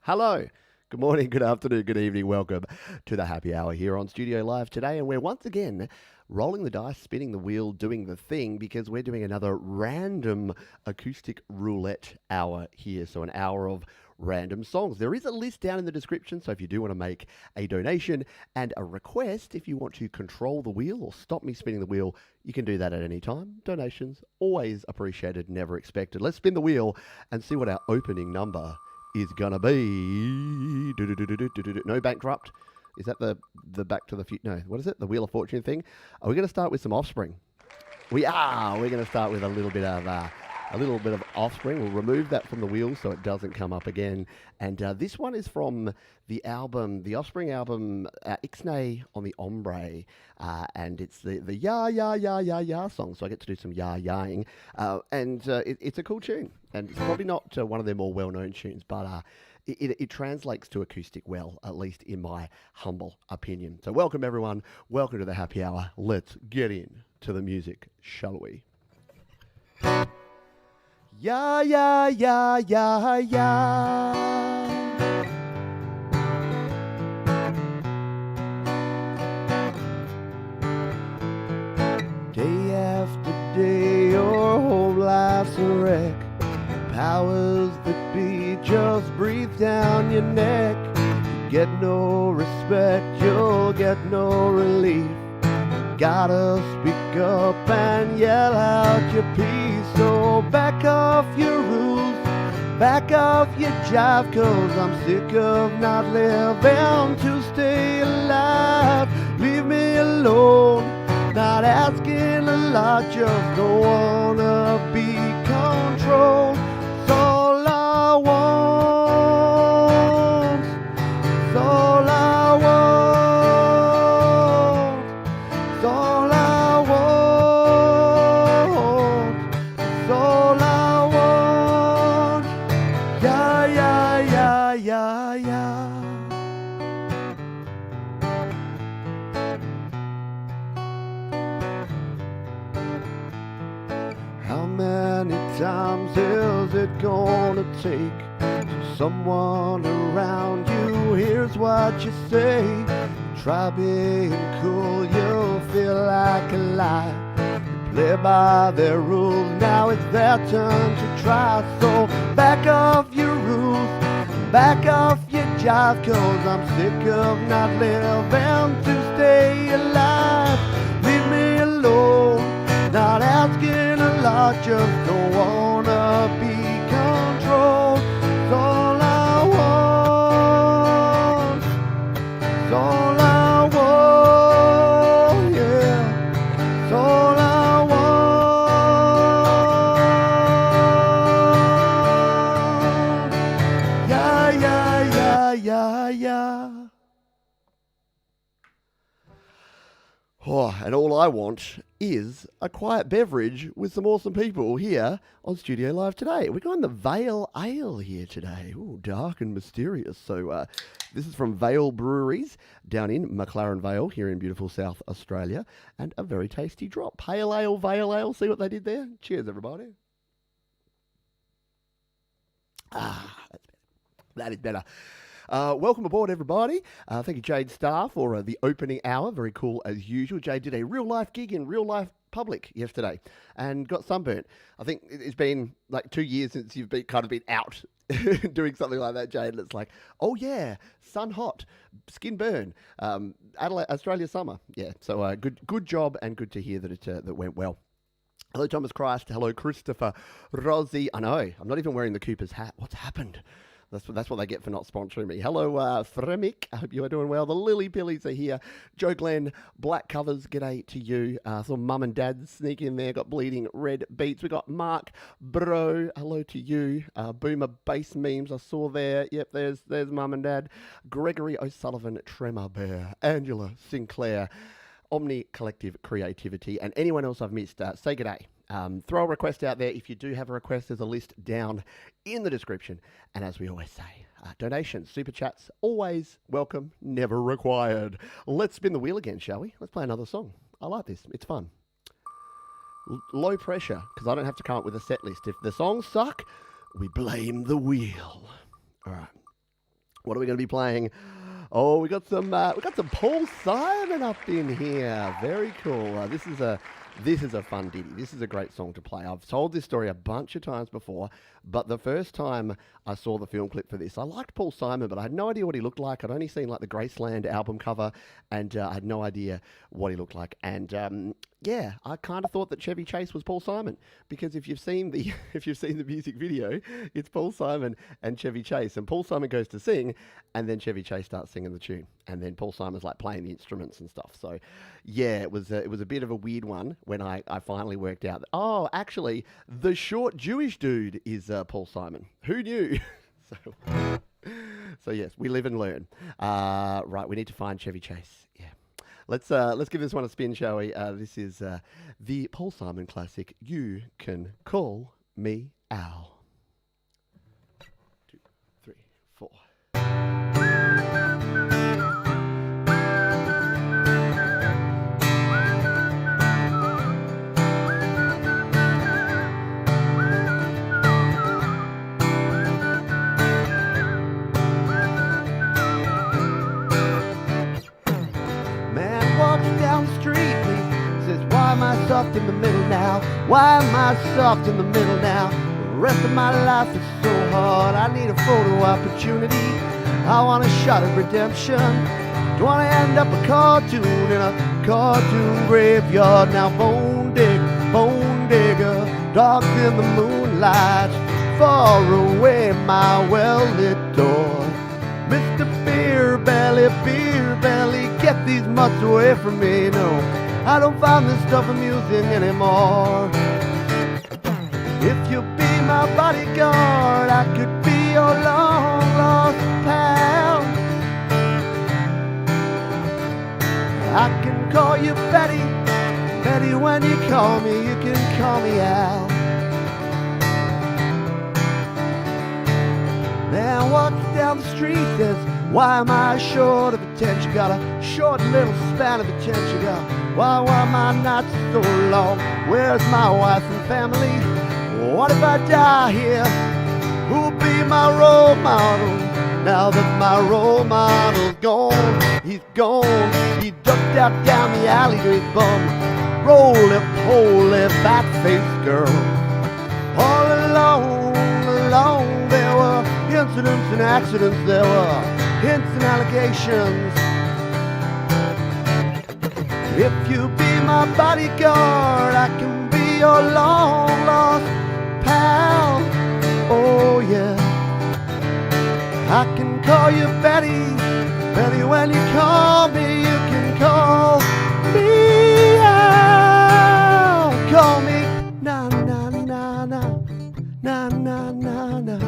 Hello. Good morning, good afternoon, good evening. Welcome to the happy hour here on Studio Live today. And we're once again rolling the dice, spinning the wheel, doing the thing because we're doing another random acoustic roulette hour here. So, an hour of random songs. There is a list down in the description. So, if you do want to make a donation and a request, if you want to control the wheel or stop me spinning the wheel, you can do that at any time. Donations, always appreciated, never expected. Let's spin the wheel and see what our opening number is gonna be. No, bankrupt. Is that the Back to the Future? No, what is it? The Wheel of Fortune thing. Are we going to start with some Offspring? We are. We're going to start with a little bit of Offspring. We'll remove that from the wheel so it doesn't come up again. And this one is from the album, the Offspring album, Ixnay on the Ombre, and it's the ya ya ya ya ya song. So I get to do some ya yaing, and it's a cool tune. And it's probably not one of their more well-known tunes, but it translates to acoustic well, at least in my humble opinion. So welcome everyone. Welcome to the happy hour. Let's get in to the music, shall we? Ya ya ya ya ya. Day after day, your whole life's a wreck. Powers that be just breathe down your neck. You get no respect, you'll get no relief. Gotta speak up and yell out your piece. So back off your rules, back off your jive, 'cause I'm sick of not living to stay alive. Leave me alone, not asking a lot, just don't wanna be controlled. It's all I want, it's all I want, it's all I want, it's all I want. Yeah, yeah, yeah, yeah, yeah. How many times is it gonna take till someone around you hears what you say? Try being cool, you'll feel like a lie. You play by their rules, now it's their turn to try. So back off your rules, back off your jive, 'cause I'm sick of not living to stay alive. Leave me alone, not asking a lot, just don't wanna be controlled. It's all I want, it's all I want, yeah, it's all I want. Yeah, yeah, yeah, yeah, yeah. Oh, and all I want is a quiet beverage with some awesome people here on Studio Live today. We're going the Vale Ale here today. Ooh, dark and mysterious. So this is from Vale Breweries down in McLaren Vale here in beautiful South Australia. And a very tasty drop. Pale Ale, Vale Ale. See what they did there? Cheers, everybody. That is better. Welcome aboard, everybody. Thank you, Jade Starr, for the opening hour. Very cool as usual. Jade did a real-life gig in real-life public yesterday and got sunburnt. I think it's been like 2 years since you've been out doing something like that, Jade. And it's like, oh yeah, sun hot, skin burn, Adelaide, Australia summer. Yeah, so good job and good to hear that that went well. Hello, Thomas Christ. Hello, Christopher Rossi. I know, I'm not even wearing the Cooper's hat. What's happened? That's what they get for not sponsoring me. Hello, Fremick. I hope you are doing well. The Lily Pillies are here. Joe Glenn, Black Covers, g'day to you. Saw Mum and Dad sneak in there. Got Bleeding Red Beats. We got Mark Bro. Hello to you. Boomer Bass Memes I saw there. Yep, there's Mum and Dad. Gregory O'Sullivan, Tremor Bear. Angela Sinclair. Omni Collective Creativity. And anyone else I've missed, say g'day. Throw a request out there. If you do have a request, there's a list down in the description. And as we always say, donations, super chats, always welcome, never required. Let's spin the wheel again, shall we? Let's play another song. I like this. It's fun. Low pressure, because I don't have to come up with a set list. If the songs suck, we blame the wheel. All right. What are we going to be playing? Oh, we got some Paul Simon up in here. Very cool. This is a fun ditty. This is a great song to play. I've told this story a bunch of times before, but the first time I saw the film clip for this, I liked Paul Simon, but I had no idea what he looked like. I'd only seen like the Graceland album cover, and I had no idea what he looked like. And yeah, I kind of thought that Chevy Chase was Paul Simon, because if you've seen the music video, it's Paul Simon and Chevy Chase, and Paul Simon goes to sing, and then Chevy Chase starts singing the tune, and then Paul Simon's like playing the instruments and stuff. So yeah, it was a bit of a weird one when I finally worked out that, oh, actually, the short Jewish dude is Paul Simon. Who knew? So yes, we live and learn. Right, we need to find Chevy Chase. Yeah. Let's give this one a spin, shall we? This is the Paul Simon classic, You Can Call Me Al. 2, 3, 4. Down the street, he says, why am I soft in the middle now? Why am I soft in the middle now? The rest of my life is so hard. I need a photo opportunity. I want a shot at redemption. Don't want to end up a cartoon in a cartoon graveyard. Now bone digger, dark in the moonlight, far away my well-lit door. Mr. Beer Belly, get these mutts away from me. No, I don't find this stuff amusing anymore. If you'll be my bodyguard, I could be your long-lost pal. I can call you Betty, Betty when you call me, you can call me Al. Man walks down the street, says, why am I short of attention? Got a short little span of attention. Why am I not so long? Where's my wife and family? What if I die here? Who'll be my role model? Now that my role model's gone, he's gone. He ducked out down the alley to his bum. Roly-poly, fat-faced girl. All alone, there were incidents and accidents, there were hints and allegations. If you be my bodyguard, I can be your long-lost pal. Oh yeah, I can call you Betty, Betty when you call me, you can call me out. Call me na-na-na-na, na-na-na-na,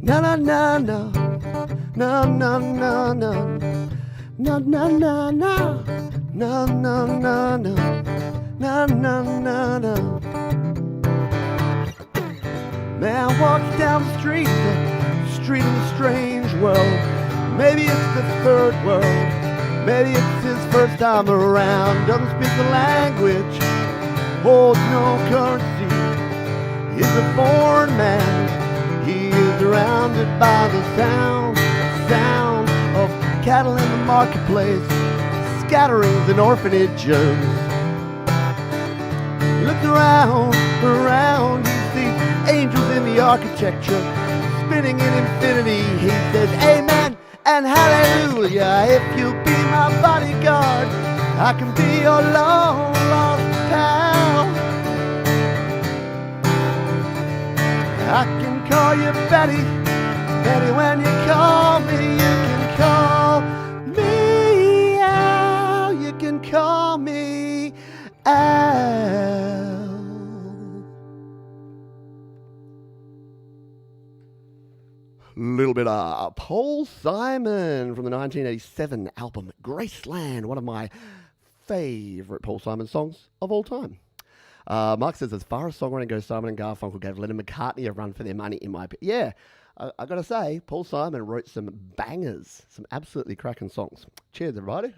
na-na-na-na, na-na-na-na, na-na-na-na, na-na-na-na, na-na-na-na. Man walks down the street of a strange world. Maybe it's the third world, maybe it's his first time around. Doesn't speak the language, holds no currency. He's a foreign man, he is surrounded by the sound of cattle in the marketplace, scatterings in orphanages. He looks around, he sees angels in the architecture, spinning in infinity. He says, amen and hallelujah. If you be my bodyguard, I can be your long lost pal. I can call you Betty, Betty when you call me, you can call me Al, you can call me Al. Little bit of Paul Simon from the 1987 album Graceland, one of my favourite Paul Simon songs of all time. Mark says, as far as songwriting goes, Simon and Garfunkel gave Lennon McCartney a run for their money, in my opinion. Yeah, I got to say, Paul Simon wrote some bangers, some absolutely cracking songs. Cheers, everybody.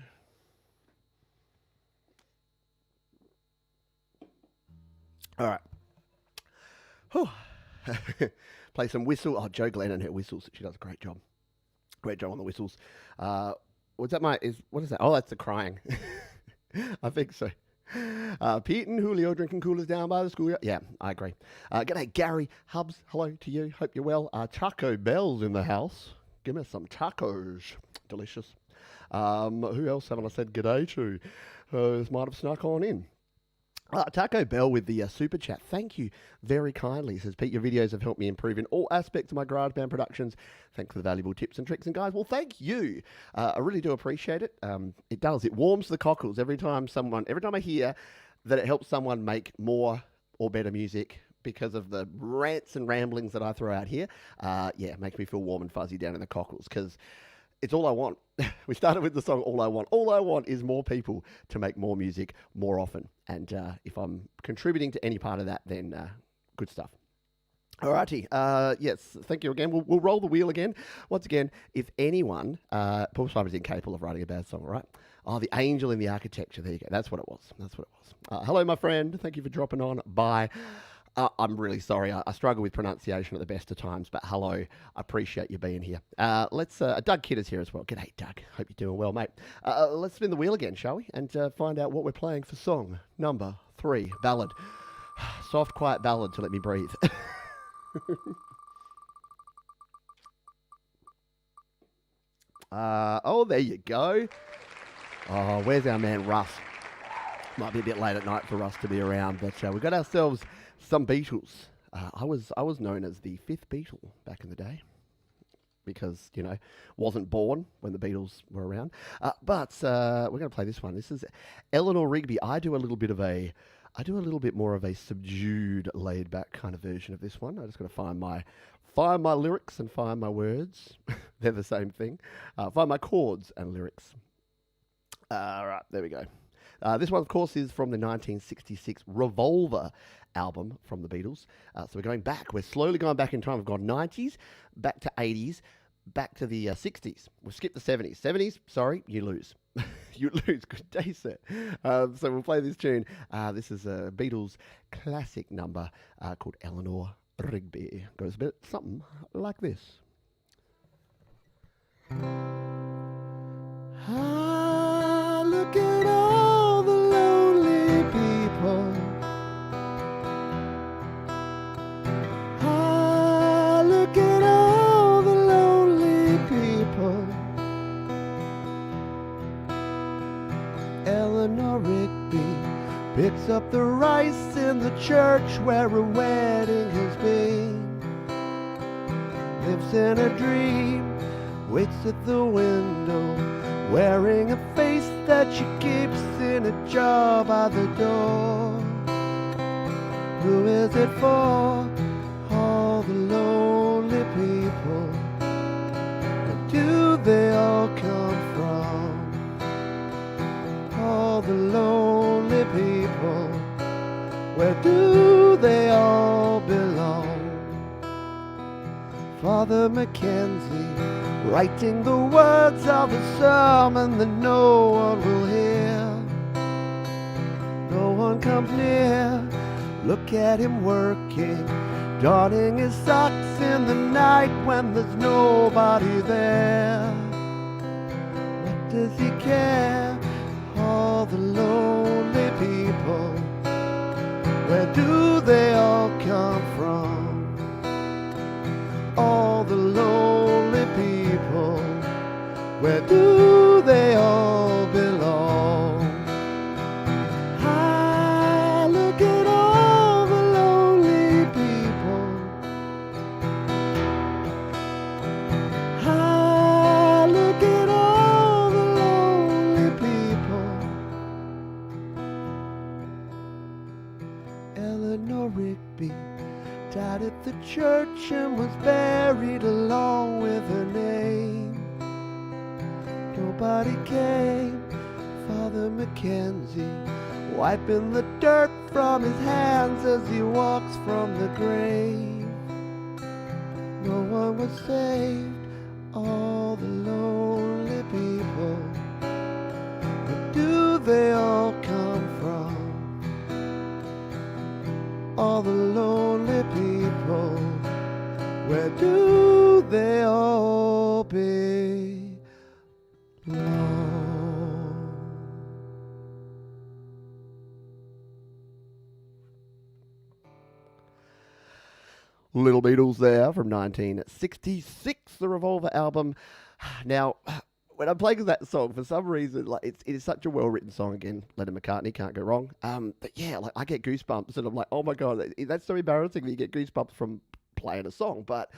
All right. Whew. Play some whistle. Oh, Joe Glenn and her whistles. She does a great job. Great job on the whistles. What's that? What is that? Oh, that's the crying. I think so. Pete and Julio drinking coolers down by the schoolyard. Yeah, I agree. G'day, Gary Hubs. Hello to you. Hope you're well. Taco Bell's in the house. Give me some tacos. Delicious. Who else haven't I said g'day to? This might have snuck on in. Taco Bell with the super chat. Thank you very kindly. He says, Pete, your videos have helped me improve in all aspects of my GarageBand productions. Thanks for the valuable tips and tricks. And guys, well, thank you. I really do appreciate it. It does. It warms the cockles every time I hear that it helps someone make more or better music because of the rants and ramblings that I throw out here. It makes me feel warm and fuzzy down in the cockles because it's all I want. We started with the song All I Want. All I want is more people to make more music more often. And if I'm contributing to any part of that, then good stuff. Alrighty. Yes, thank you again. We'll roll the wheel again. Once again, if anyone, Paul Simon's incapable of writing a bad song, all right? Oh, the angel in the architecture. There you go. That's what it was. Hello, my friend. Thank you for dropping on. Bye. I'm really sorry. I struggle with pronunciation at the best of times, but hello. I appreciate you being here. Let's. Doug Kidd is here as well. G'day, Doug. Hope you're doing well, mate. Let's spin the wheel again, shall we? And find out what we're playing for song number 3, ballad. Soft, quiet ballad to let me breathe. There you go. Oh, where's our man Russ? Might be a bit late at night for Russ to be around, but we've got ourselves some Beatles. I was known as the 5th Beatle back in the day because, wasn't born when the Beatles were around. But we're going to play this one. This is Eleanor Rigby. I do a little bit more of a subdued, laid-back kind of version of this one. I just got to find my lyrics and find my words. They're the same thing. Find my chords and lyrics. All right, there we go. This one, of course, is from the 1966 Revolver album from the Beatles. So we're going back. We're slowly going back in time. We've gone 90s, back to 80s, back to the 60s. We've skipped the 70s. 70s, sorry, you lose. You lose. Good day, sir. So we'll play this tune. This is a Beatles classic number called Eleanor Rigby. Goes a bit something like this. Look at all the lonely people. Look at all the lonely people. Eleanor Rigby picks up the rice in the church where a wedding has been. Lives in a dream, waits at the window, wearing a face that she keeps in a jar by the door. Who is it for? All the lonely people. Where do they all come from? All the lonely people. Where do they all belong? Father Mackenzie, writing the words of a sermon that no one will hear. No one comes near. Look at him working, darning his socks in the night when there's nobody there. What does he care? All the lonely people. Where do they all come from? All the lonely people. Where do they all belong? I look at all the lonely people. I look at all the lonely people. Eleanor Rigby died at the church and was buried along with her name. Nobody came. Father Mackenzie wiping the dirt from his hands as he walks from the grave. No one was saved. All the lonely people. Where do they all come from? All the lonely people. Where do they all all belong. Little Beatles there from 1966, the Revolver album. Now, when I'm playing that song, for some reason, like it is such a well-written song. Again, Lennon McCartney, can't go wrong. But yeah, like I get goosebumps, and I'm like, oh my god, that's so embarrassing that you get goosebumps from playing a song. But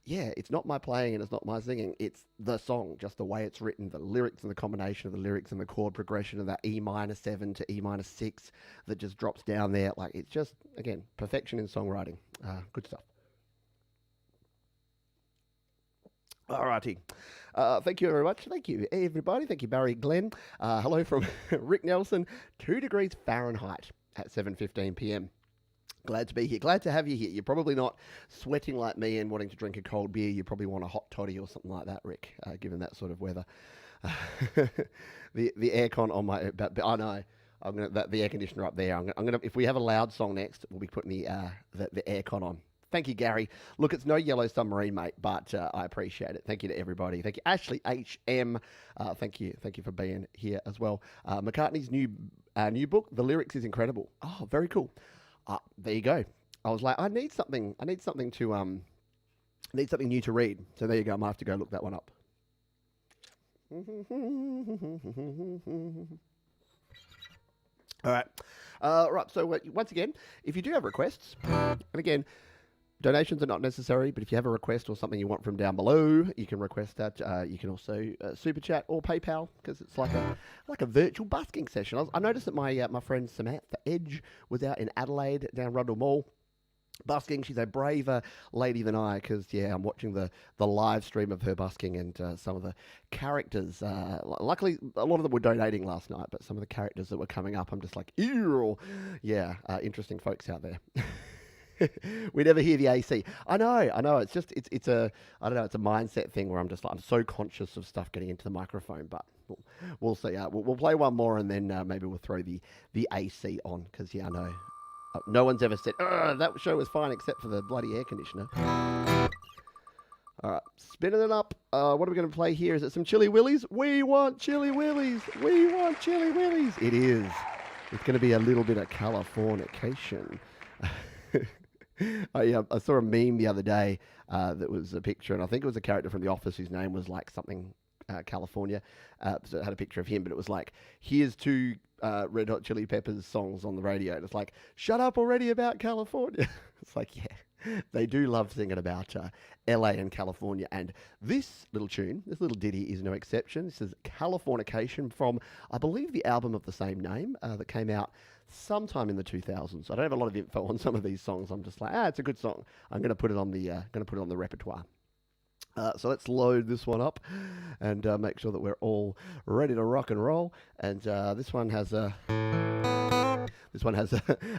yeah, it's not my playing and it's not my singing. It's the song, just the way it's written, the lyrics and the combination of the lyrics and the chord progression of that E minor 7 to E minor 6 that just drops down there. Like it's just, again, perfection in songwriting. Good stuff. Alrighty. Thank you very much. Thank you, everybody. Thank you, Barry Glenn. Hello from Rick Nelson. 2 degrees Fahrenheit at 7:15 p.m. Glad to be here. Glad to have you here. You're probably not sweating like me and wanting to drink a cold beer. You probably want a hot toddy or something like that, Rick, given that sort of weather. The aircon on my... But I know. I'm gonna the air conditioner up there. I'm gonna if we have a loud song next, we'll be putting the aircon on. Thank you, Gary. Look, it's no Yellow Submarine, mate, but I appreciate it. Thank you to everybody. Thank you, Ashley HM. Thank you for being here as well. McCartney's new book, the lyrics is incredible. Oh, very cool. There you go. I was like, I need something to need something new to read. So there you go. I might have to go look that one up. All right. Right. So once again, if you do have requests, and again, donations are not necessary, but if you have a request or something you want from down below, you can request that. You can also super chat or PayPal, because it's like a virtual busking session. I noticed that my friend Samantha Edge was out in Adelaide down Rundle Mall busking. She's a braver lady than I, because yeah, I'm watching the live stream of her busking, and some of the characters. Luckily, a lot of them were donating last night, but some of the characters that were coming up, I'm just like, ew. Yeah, interesting folks out there. We never hear the AC. I know. It's just it's a mindset thing where I'm just like, I'm so conscious of stuff getting into the microphone. But we'll see. We'll play one more, and then maybe we'll throw the AC on, because yeah, I know no one's ever said that show was fine except for the bloody air conditioner. All right, spinning it up. What are we going to play here? Is it some Chili Willies? We want Chili Willies. We want Chili Willies. It is. It's going to be a little bit of Californication. I saw a meme the other day that was a picture, and I think it was a character from The Office whose name was like something California. So it had a picture of him, but it was like, here's 2 Red Hot Chili Peppers songs on the radio. And it's like, shut up already about California. It's like, yeah, they do love singing about LA and California. And this little tune, this little ditty is no exception. This is Californication from, I believe, the album of the same name that came out sometime in the 2000s. I don't have a lot of info on some of these songs. I'm just like, it's a good song. I'm going to put it on the repertoire. So let's load this one up and make sure that we're all ready to rock and roll. And this one has a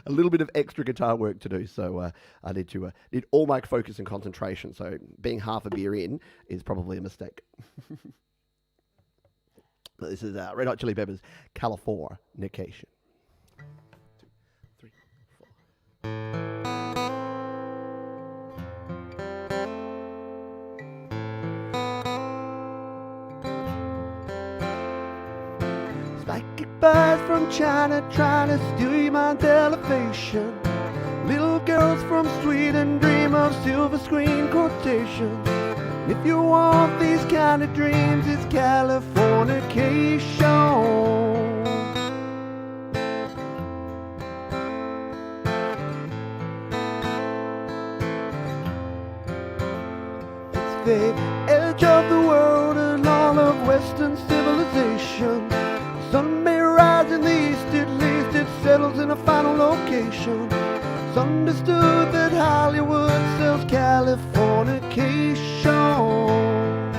little bit of extra guitar work to do. So I need all my focus and concentration. So being half a beer in is probably a mistake. But this is Red Hot Chili Peppers, Californication. Psychic buzz from China trying to steal your mind's elevation. Little girls from Sweden dream of silver screen quotations. If you want these kind of dreams, it's Californication. It's the edge of the world and all of Western civilization. Sun may rise in the east, at least it settles in a final location. It's understood that Hollywood sells Californication.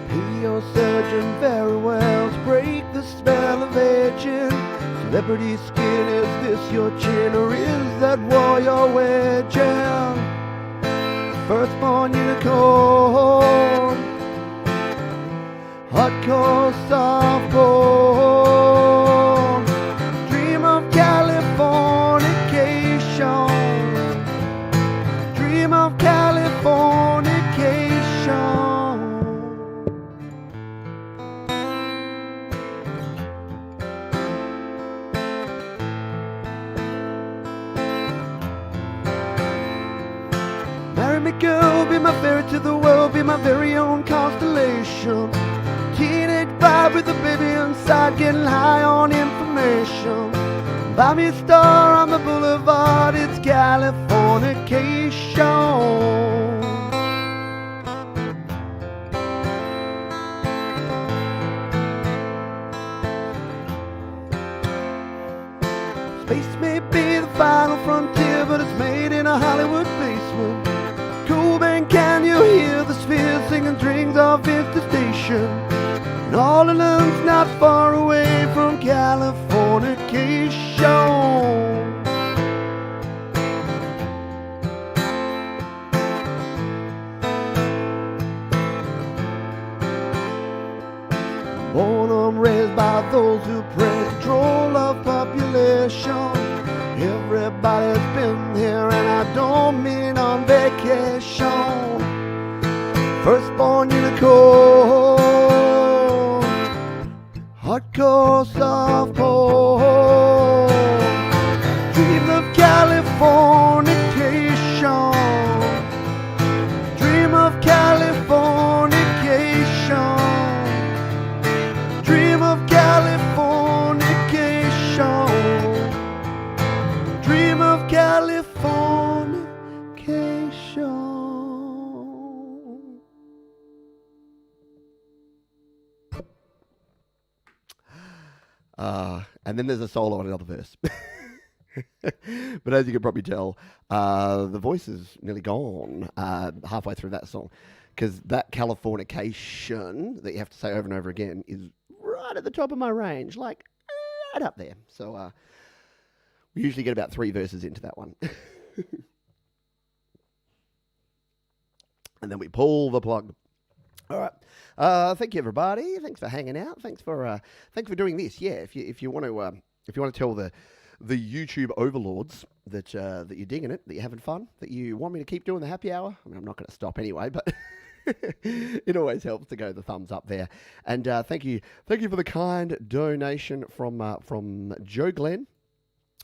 Pay your surgeon very well to break the spell of aging. Celebrity skin, is this your chin or is that war you're wedging? Firstborn unicorn, hardcore softball, dreamer girl, be my fairy to the world, be my very own constellation. Teenage vibe with a baby inside, getting high on information. Buy me a star on the boulevard, it's Californication. Space may be the final frontier, but it's made in a Hollywood basement. Coolbank, can you hear the sphere singing strings off infestation? And all along's not far away from Californication. Born and raised by those who praise control of population. Everybody's been here, and I don't mean on vacation. Firstborn unicorn, hardcore softcore. Dream of Californication. Dream of Californication. Dream of Californication. Dream of Californication. And then there's a solo on another verse. But as you can probably tell, the voice is nearly gone halfway through that song, because that Californication that you have to say over and over again is right at the top of my range, like right up there. So we usually get about 3 verses into that one. And then we pull the plug. All right. Thank you, everybody. Thanks for hanging out. Thanks for doing this. Yeah, if you want to tell the YouTube overlords that you're digging it, that you're having fun, that you want me to keep doing the happy hour. I mean, I'm not going to stop anyway, but it always helps to go the thumbs up there. And thank you for the kind donation from Joe Glenn,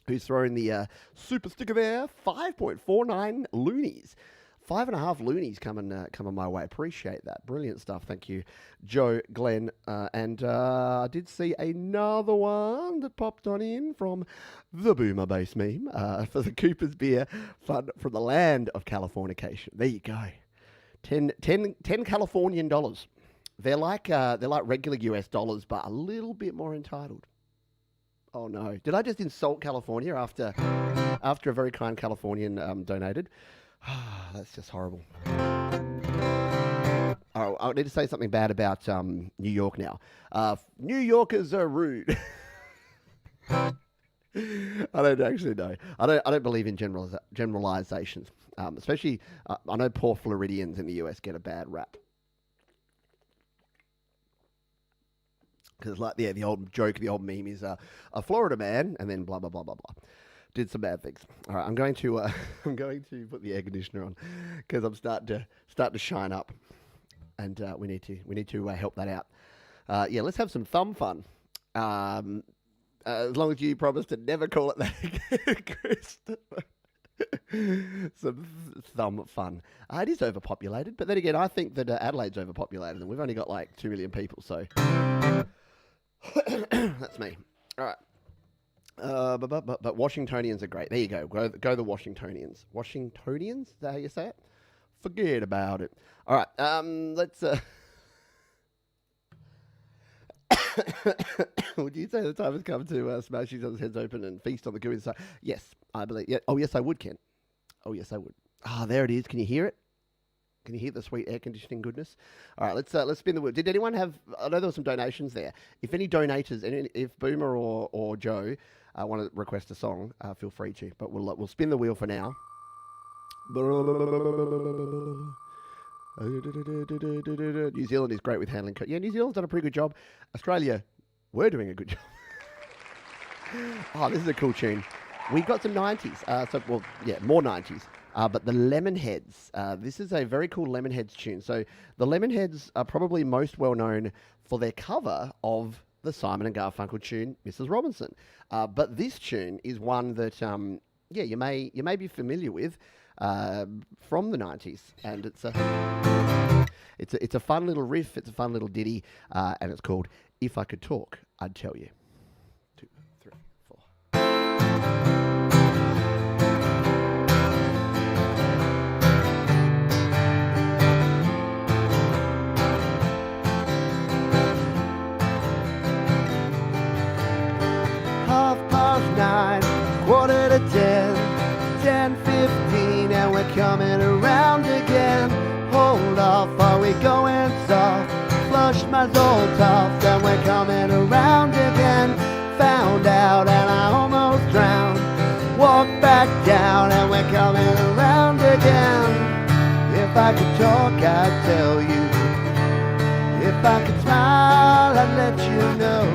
who's throwing the super sticker there, 5.49 loonies. 5.5 loonies coming my way. Appreciate that. Brilliant stuff. Thank you, Joe Glenn. And I did see another one that popped on in from the Boomer Base meme for the Cooper's Beer Fund from the land of Californication. There you go. 10 Californian dollars. They're like regular US dollars, but a little bit more entitled. Oh no! Did I just insult California after a very kind Californian donated? That's just horrible. Oh, I need to say something bad about New York now. New Yorkers are rude. I don't actually know. I don't believe in generalizations. Especially, I know poor Floridians in the US get a bad rap. Because the old joke, the old meme is a Florida man, and then blah blah blah blah blah. Did some bad things. All right, I'm going to put the air conditioner on because I'm starting to shine up, and we need to help that out. Yeah, let's have some thumb fun. As long as you promise to never call it that again, Christopher. Some thumb fun. It is overpopulated, but then again, I think that Adelaide's overpopulated, and we've only got like 2 million people, so that's me. All right. But Washingtonians are great. There you go. Go the Washingtonians. Washingtonians? Is that how you say it? Forget about it. All right. Let's. Would you say the time has come to smash each other's heads open and feast on the good inside? Yes, I believe. Yeah. Oh, yes, I would, Ken. Oh, yes, I would. There it is. Can you hear it? Can you hear the sweet air conditioning goodness? All right, let's spin the wheel. Did anyone have? I know there were some donations there. If any donators, if Boomer or Joe want to request a song, feel free to. But we'll spin the wheel for now. New Zealand is great with handling. Yeah, New Zealand's done a pretty good job. Australia, we're doing a good job. Oh, this is a cool tune. We got some 90s. More 90s. But the Lemonheads, this is a very cool Lemonheads tune. So the Lemonheads are probably most well known for their cover of the Simon and Garfunkel tune, Mrs. Robinson. But this tune is one that, you may be familiar with. from the 90s, and it's a fun little riff, it's a fun little ditty, and it's called If I Could Talk, I'd Tell You. 2, 3, 4. 9, 10:15, and we're coming around again. Hold off, are we going soft? Flush my zolts off, then we're coming around again. Found out and I almost drowned. Walk back down and we're coming around again. If I could talk, I'd tell you. If I could smile, I'd let you know.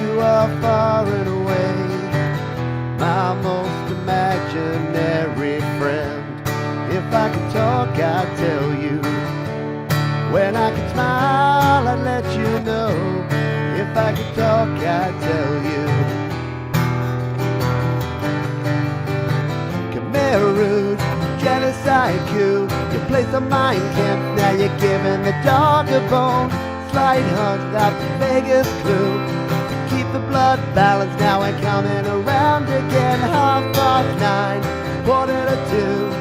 You are far and away my most imaginary friend. If I could talk, I'd tell you. When I could smile, I'd let you know. If I could talk, I'd tell you. Khmer Rouge, genocide coup. You placed a mine camp, now you're giving the dog a bone. Slide hunt, that's the Vegas clue. Keep the blood balance, now we're coming around again. 9:30, 1:45,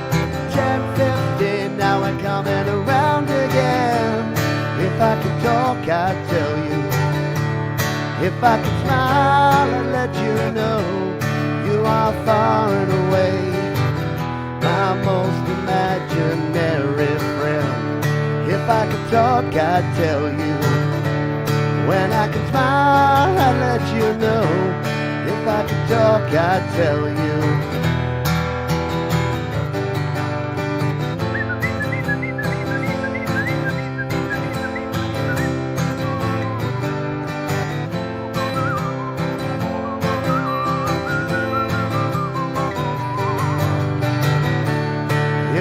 10:15, now we're coming around again. If I could talk, I'd tell you. If I could smile, I'd let you know. You are far and away my most imaginary friend. If I could talk, I'd tell you. When I can smile, I'd let you know. If I could talk, I'd tell you.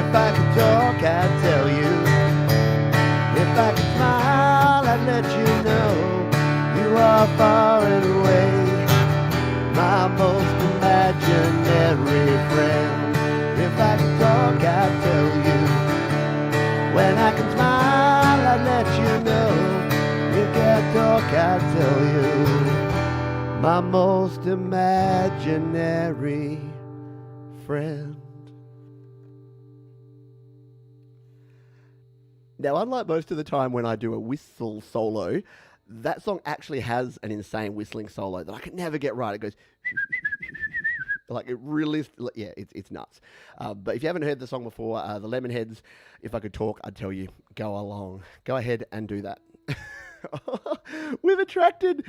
If I could talk, I'd tell you. If I could smile, I'd let you know. You are far and away my most imaginary friend. If I could talk, I'd tell you. When I can smile, I'd let you know. If I could talk, I'd tell you. My most imaginary friend. Now, unlike most of the time when I do a whistle solo, that song actually has an insane whistling solo that I can never get right. It goes like it really is. Yeah, it's nuts. But if you haven't heard the song before, the Lemonheads, If I Could Talk, I'd Tell You. Go along. Go ahead and do that. We've attracted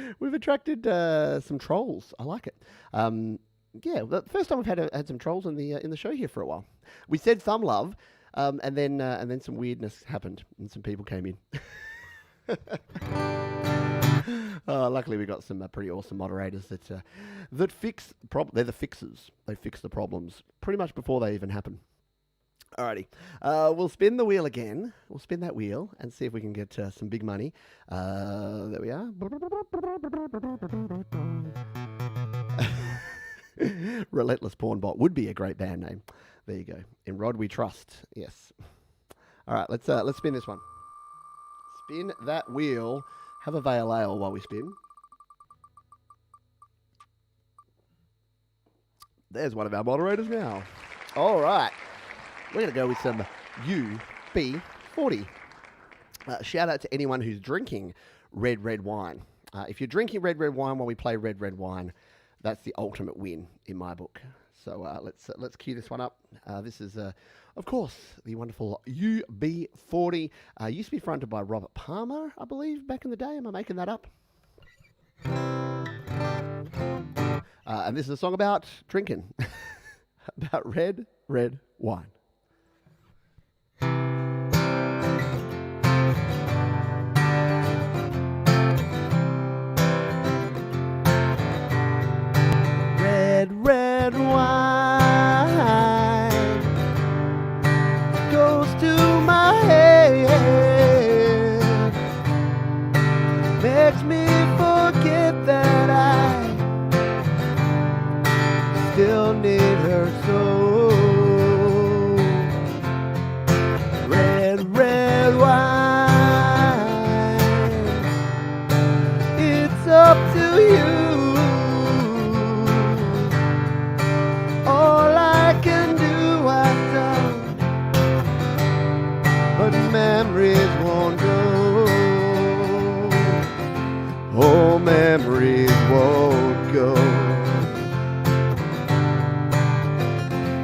some trolls. I like it. Yeah, the first time we've had some trolls in the show here for a while. We said some love. And then some weirdness happened, and some people came in. Luckily, we got some pretty awesome moderators that fix they're the fixers. They fix the problems pretty much before they even happen. Alrighty, we'll spin the wheel again. We'll spin that wheel and see if we can get some big money. There we are. Relentless Porn Bot would be a great band name. There you go. In Rod we trust. Yes. All right. Let's spin this one. Spin that wheel. Have a Vale Ale while we spin. There's one of our moderators now. All right. We're going to go with some UB40. Shout out to anyone who's drinking red wine. If you're drinking red wine while we play red wine, that's the ultimate win in my book. So let's cue this one up. This is, of course, the wonderful UB40. Used to be fronted by Robert Palmer, I believe, back in the day. Am I making that up? And this is a song about drinking, about red wine. Red wine goes to my head, makes me forget that I still need her so. up to you. All I can do I've done, but memories won't go. Oh, memories won't go.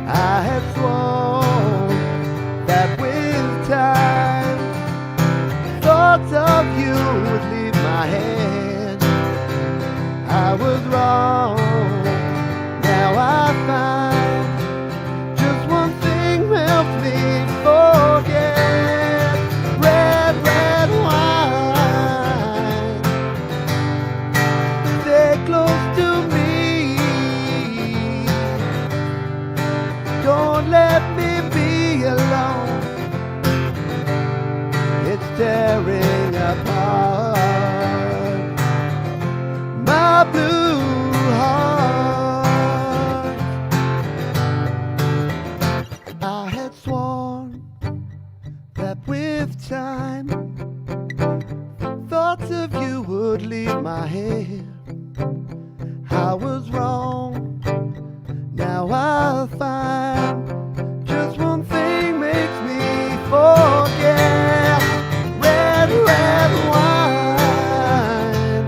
I had sworn that with time thoughts of you would leave my head. I was wrong, now I find just one thing helps me forget. Red, red wine, stay close to me. Don't let me be alone. It's tearing apart my blue heart. I had sworn that with time thoughts of you would leave my head. I was wrong, now I find just one thing makes me forget. Red, red wine,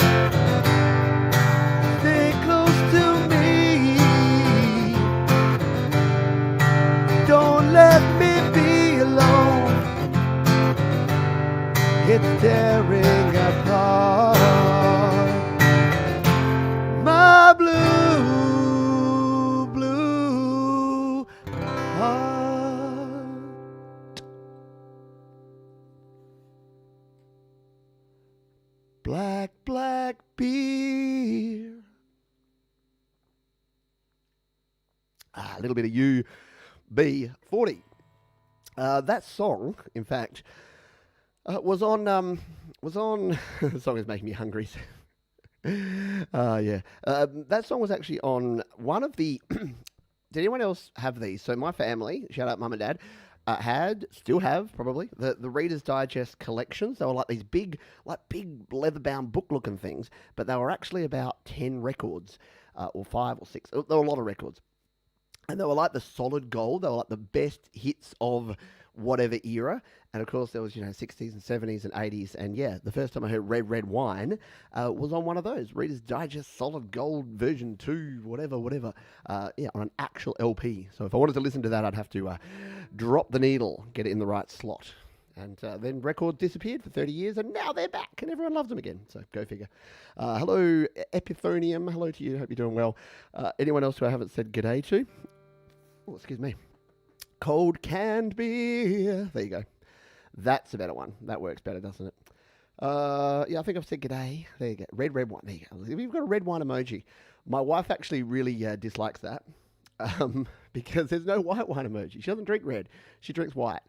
stay close to me. Don't let me be alone. It's tearing apart my blue, blue heart. Black, black beer. A little bit of UB40. That song, in fact, was on. The song is making me hungry. Yeah. That song was actually on one of the. Did anyone else have these? So my family, shout out mum and dad, still have probably the Reader's Digest collections. They were like these big leather-bound book-looking things, but they were actually about 10 records, or 5 or 6. There were a lot of records, and they were like the solid gold. They were like the best hits of whatever era. And of course there was 60s and 70s and 80s, and yeah, the first time I heard Red Red Wine was on one of those Reader's Digest solid gold version 2 whatever, yeah, on an actual LP. So if I wanted to listen to that, I'd have to drop the needle, get it in the right slot, and then records disappeared for 30 years, and now they're back and everyone loves them again, so go figure. Hello Epithonium, hello to you, hope you're doing well. Anyone else who I haven't said g'day to? Oh, excuse me. Cold canned beer, there you go. That's a better one. That works better, doesn't it? Yeah, I think I've said g'day. There you go. Red, red wine. There you go. We've got a red wine emoji. My wife actually really dislikes that because there's no white wine emoji. She doesn't drink red. She drinks white.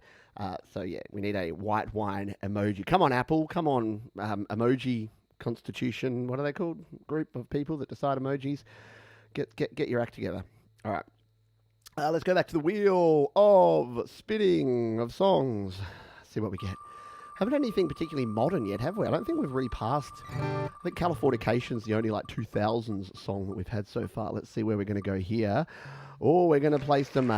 So, yeah, we need a white wine emoji. Come on, Apple. Come on, emoji constitution. What are they called? Group of people that decide emojis. Get your act together. All right. Let's go back to the wheel of spinning of songs. See what we get. Haven't had anything particularly modern yet, have we? I don't think we've really passed. I think Californication's the only 2000s song that we've had so far. Let's see where we're going to go here. Oh, we're going to play some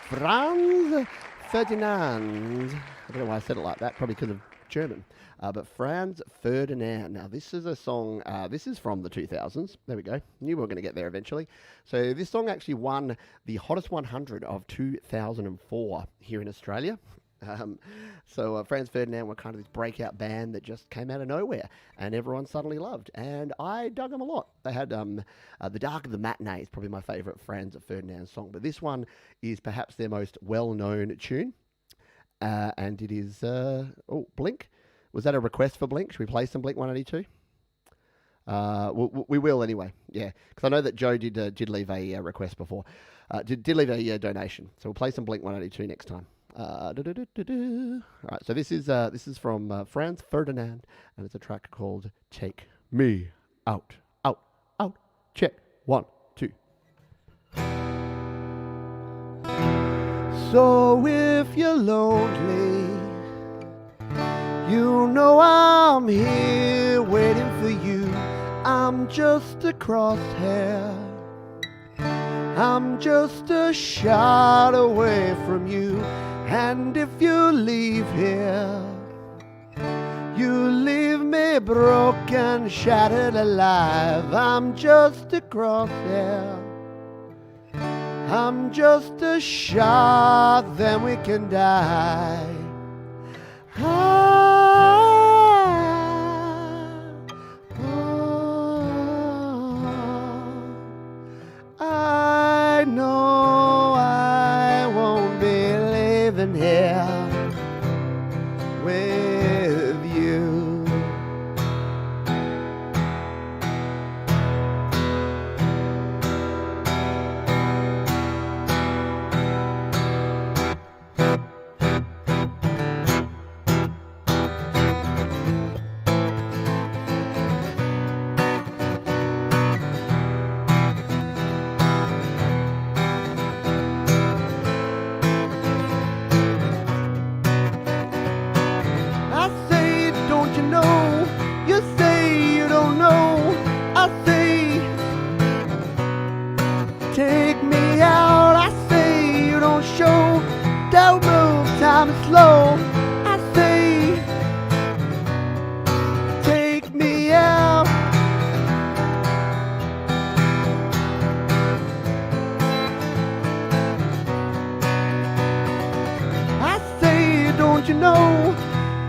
Franz Ferdinand. I don't know why I said it like that. Probably because of German. But Franz Ferdinand. Now, this is a song. This is from the 2000s. There we go. Knew we were going to get there eventually. So this song actually won the Hottest 100 of 2004 here in Australia. So Franz Ferdinand were kind of this breakout band that just came out of nowhere and everyone suddenly loved. And I dug them a lot. They had The Dark of the Matinee is probably my favourite Franz Ferdinand song. But this one is perhaps their most well-known tune. And it is, Blink. Was that a request for Blink? Should we play some Blink 182? We will anyway, yeah. Because I know that Joe did leave a request before. Did leave a donation. So we'll play some Blink 182 next time. All right, so this is from Franz Ferdinand, and it's a track called Take Me Out. Out, out, check. 1, 2. So if you're lonely, you know I'm here waiting for you. I'm just a crosshair. I'm just a shot away from you. And if you leave here, you leave me broken, shattered, alive. I'm just a crosshair. I'm just a shot, then we can die. I know I won't be living here with you. Take me out, I say, you don't show. Don't move, time is slow. I say, take me out. I say, don't you know?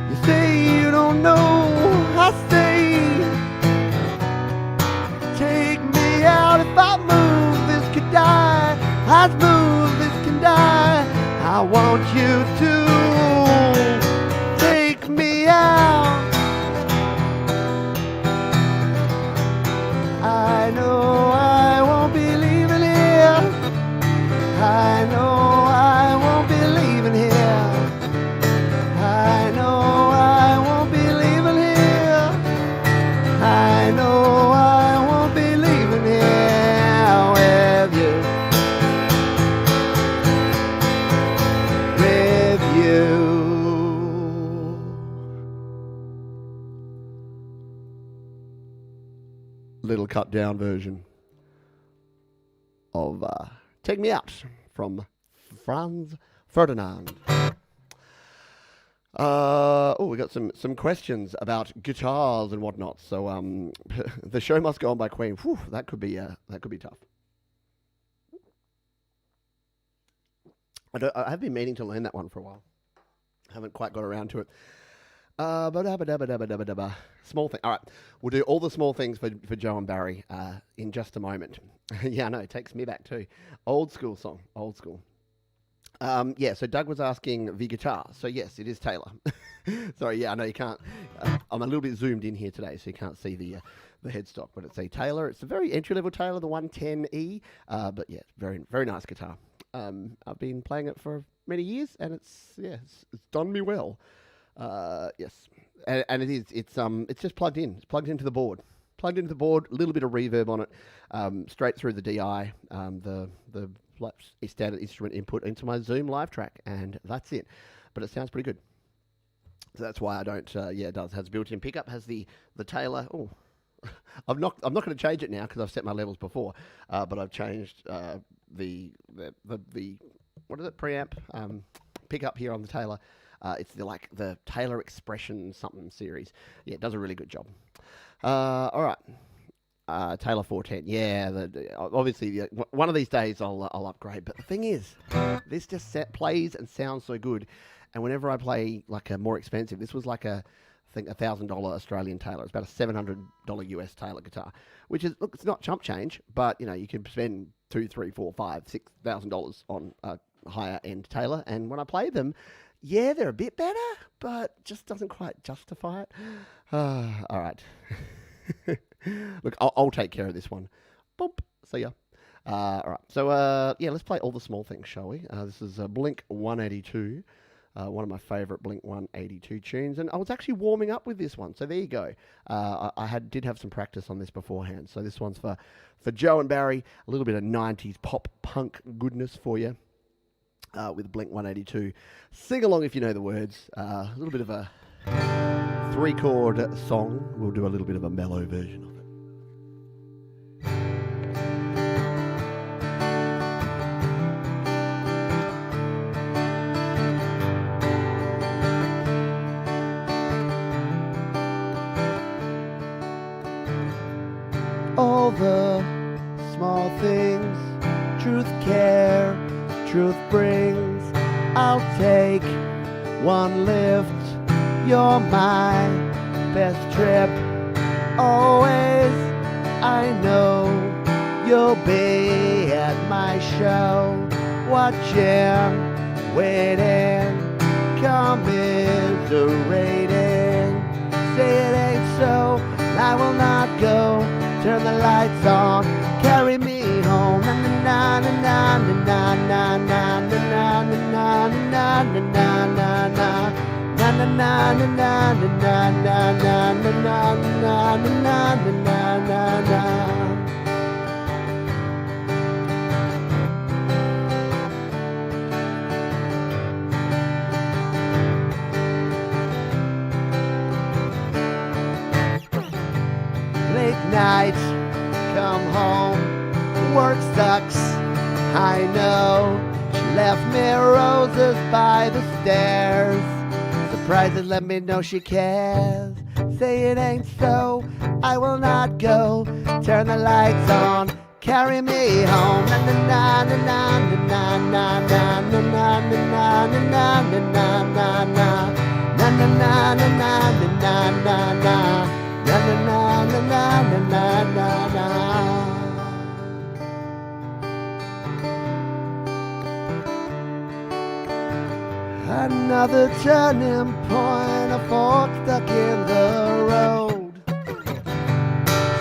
You say you don't know. I say, take me out. If I move, this could die. As move, this can die. I want you to take me out. I know I won't be leaving here. I know I won't be leaving here. I know I won't be leaving here. I know I won't be leaving here with you. With you. Little cut down version of Take Me Out from Franz Ferdinand. We got some questions about guitars and whatnot. So the show must go on by Queen. Whew, that could be tough. I have been meaning to learn that one for a while. Haven't quite got around to it. Small thing. All right, we'll do all the small things for Joe and Barry in just a moment. Yeah, I know, it takes me back too. Old school song, old school. So Doug was asking the guitar. So yes, it is Taylor. Sorry, yeah, I know you can't. I'm a little bit zoomed in here today, so you can't see the headstock, but it's a Taylor. It's a very entry-level Taylor, the 110E. But yeah, very, very nice guitar. I've been playing it for many years, and it's done me well. Yes, and it's just plugged in. It's plugged into the board. Plugged into the board. A little bit of reverb on it. Straight through the DI. The standard instrument input into my Zoom live track, and that's it. But it sounds pretty good. So that's why I don't. It does. It has built-in pickup. Has the Taylor. Oh, I'm not going to change it now because I've set my levels before. But I've changed the what is it, preamp pickup here on the Taylor. It's the Taylor Expression something series. Yeah, it does a really good job. All right. Taylor 410. Yeah, obviously, one of these days I'll upgrade. But the thing is, this just plays and sounds so good. And whenever I play like a more expensive, this was like I think $1,000 Australian Taylor. It's about a $700 US Taylor guitar, which is, look, it's not chump change, but you can spend $2,000, $3,000, $4,000, $6,000 on a higher end Taylor. And when I play them, yeah, they're a bit better, but just doesn't quite justify it. All right. Look, I'll take care of this one. Boop. See ya. All right. So, let's play all the small things, shall we? This is Blink 182, one of my favourite Blink 182 tunes. And I was actually warming up with this one. So there you go. I did have some practice on this beforehand. So this one's for Joe and Barry. A little bit of 90s pop punk goodness for you. With Blink 182. Sing along if you know the words. A little bit of a 3-chord song. We'll do a little bit of a mellow version of it. all the small things truth care, truth brings. I'll take one lift, you're my best trip. Always, I know you'll be at my show, watching, waiting, commiserating. Say it ain't so, I will not go. Turn the lights on, carry me home. Na na na na na na na na na na na na na na na. Na na na na na na na na na na na na na na na. Late night, come home, work sucks, I know. She left me roses by the stairs. Surprises let me know she cares. Say it ain't so, I will not go. Turn the lights on, carry me home. Na na na na na na na na na na na na na na na na na. Na na na na na na na na. Na na na na na na na na. Another turning point, a fork stuck in the road.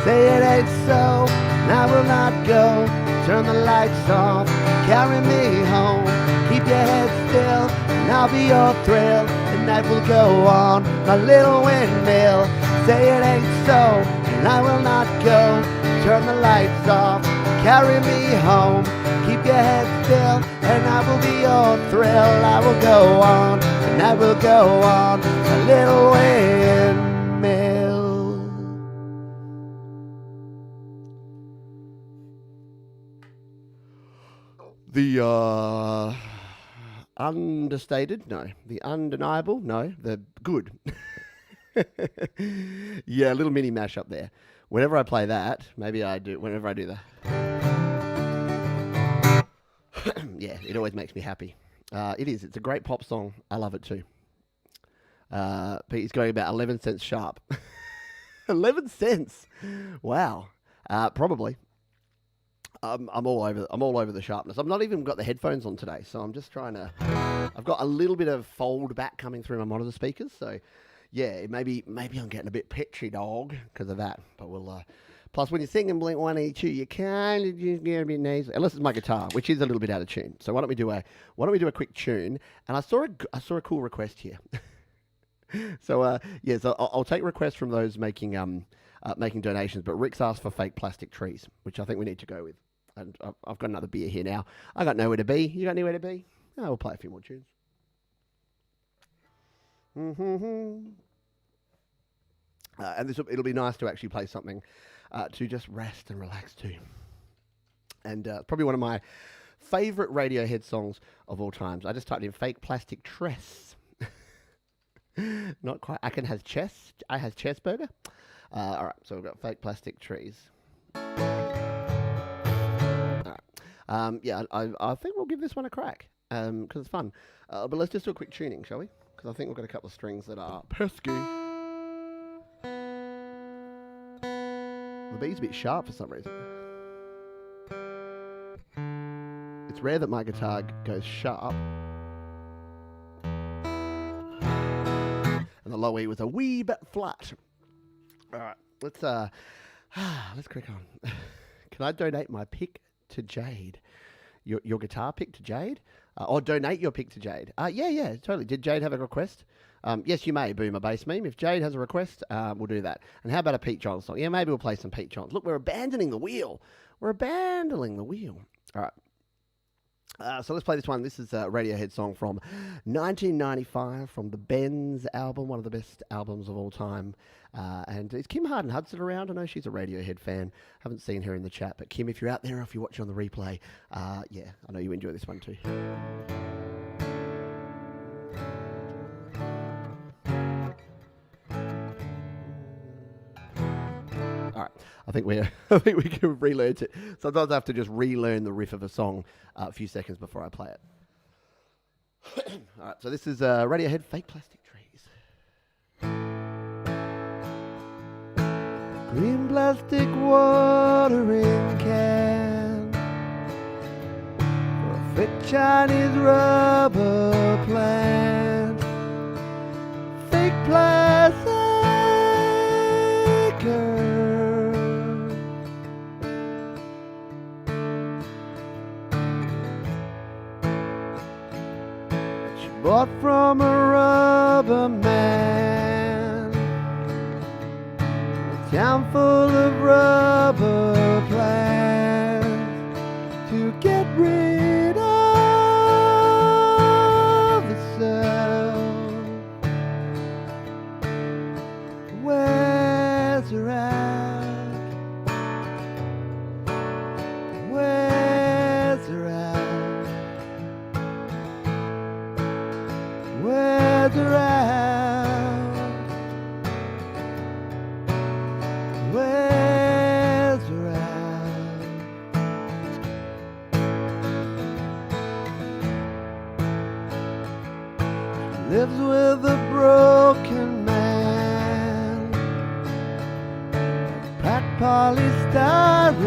Say it ain't so, and I will not go. Turn the lights off, carry me home. Keep your head still, and I'll be your thrill. The night will go on, my little windmill. Say it ain't so, and I will not go. Turn the lights off, carry me home. Keep your head still, and I will be your thrill. I will go on, and I will go on, a little windmill. The understated, no. The undeniable, no. The good. Yeah, a little mini mashup there. Whenever I play that, maybe I do, whenever I do that. Yeah, it always makes me happy. It is. It's a great pop song. I love it too. Pete's going about 11 cents sharp. 11 cents. Wow. Probably. I'm all over the sharpness. I've not even got the headphones on today, so I'm just trying to. I've got a little bit of fold back coming through my monitor speakers, so yeah, maybe I'm getting a bit pitchy, dog, because of that. But we'll. Plus, when you're singing Blink-182, you kind of just get a bit nasal, unless it's my guitar, which is a little bit out of tune. So why don't we do a quick tune? And I saw a cool request here. So so I'll take requests from those making donations. But Rick's asked for Fake Plastic Trees, which I think we need to go with. And I've got another beer here now. I got nowhere to be. You got anywhere to be? Oh, we'll play a few more tunes. And it'll be nice to actually play something to just rest and relax to. And probably one of my favourite Radiohead songs of all times. I just typed in Fake Plastic Tress. Not quite. Akin has chess. I has Chessburger. All right, so we've got Fake Plastic Trees. All right. I think we'll give this one a crack because it's fun. But let's just do a quick tuning, shall we? Because I think we've got a couple of strings that are pesky. The B's a bit sharp for some reason. It's rare that my guitar goes sharp. And the low E was a wee bit flat. Alright, let's crack on. Can I donate my pick to Jade? Your guitar pick to Jade? Or donate your pick to Jade? Yeah, totally. Did Jade have a request? Yes, you may, Boomer Bass Meme. If Jade has a request, we'll do that. And how about a Pete Johns song? Yeah, maybe we'll play some Pete Johns. Look, we're abandoning the wheel. All right. So let's play this one. This is a Radiohead song from 1995 from the Benz album, one of the best albums of all time. And is Kim Harden-Hudson around? I know she's a Radiohead fan. Haven't seen her in the chat. But Kim, if you're out there or if you're watching on the replay, yeah, I know you enjoy this one too. All right. I think we I think we can relearn it. Sometimes I have to just relearn the riff of a song a few seconds before I play it. All right, so this is Radiohead, Fake Plastic Trees. Green plastic watering can for a fit Chinese rubber plant. Fake plastic girl. She bought from a rubber man, a town full of rubber plants to get rid of itself. Where's her at? Where's her at? Where's her at? Where's her at? She lives with a broken man, Pat polystyrene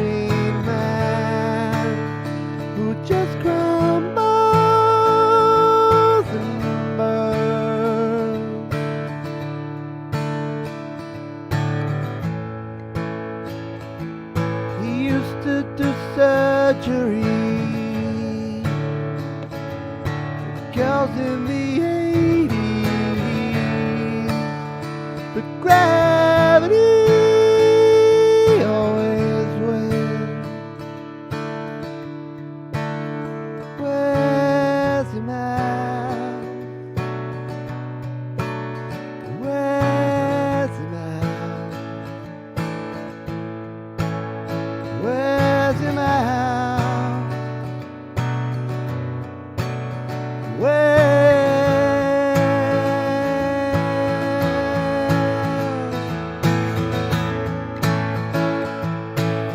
man, who just crumbles and burns. He used to do surgery for girls in the 80s, but gravity always wins. Where's him at? Where's him at? Where's him at?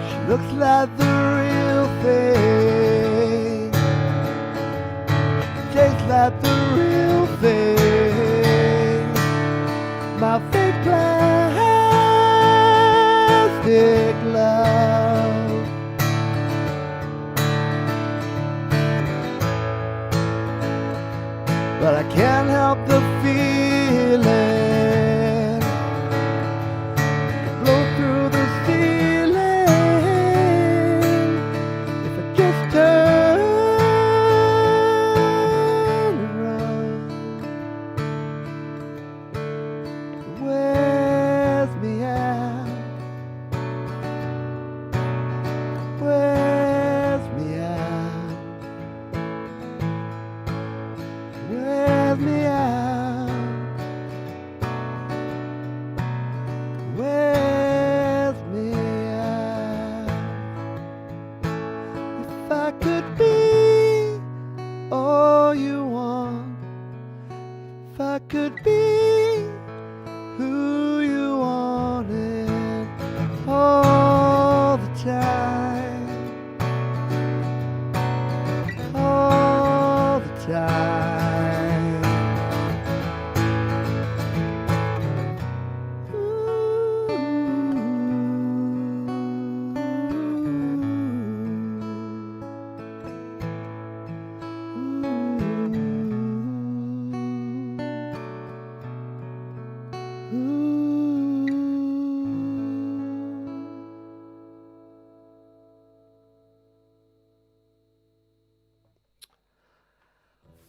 She looks like the real thing, tastes like the real thing. My fake plastic love. But I can't help the feeling blow through the ceiling if I just turn around. Where's me at? Where's me at? Where's me at? Where's me at? If I could be all you want, if I could be who you wanted all the time, all the time.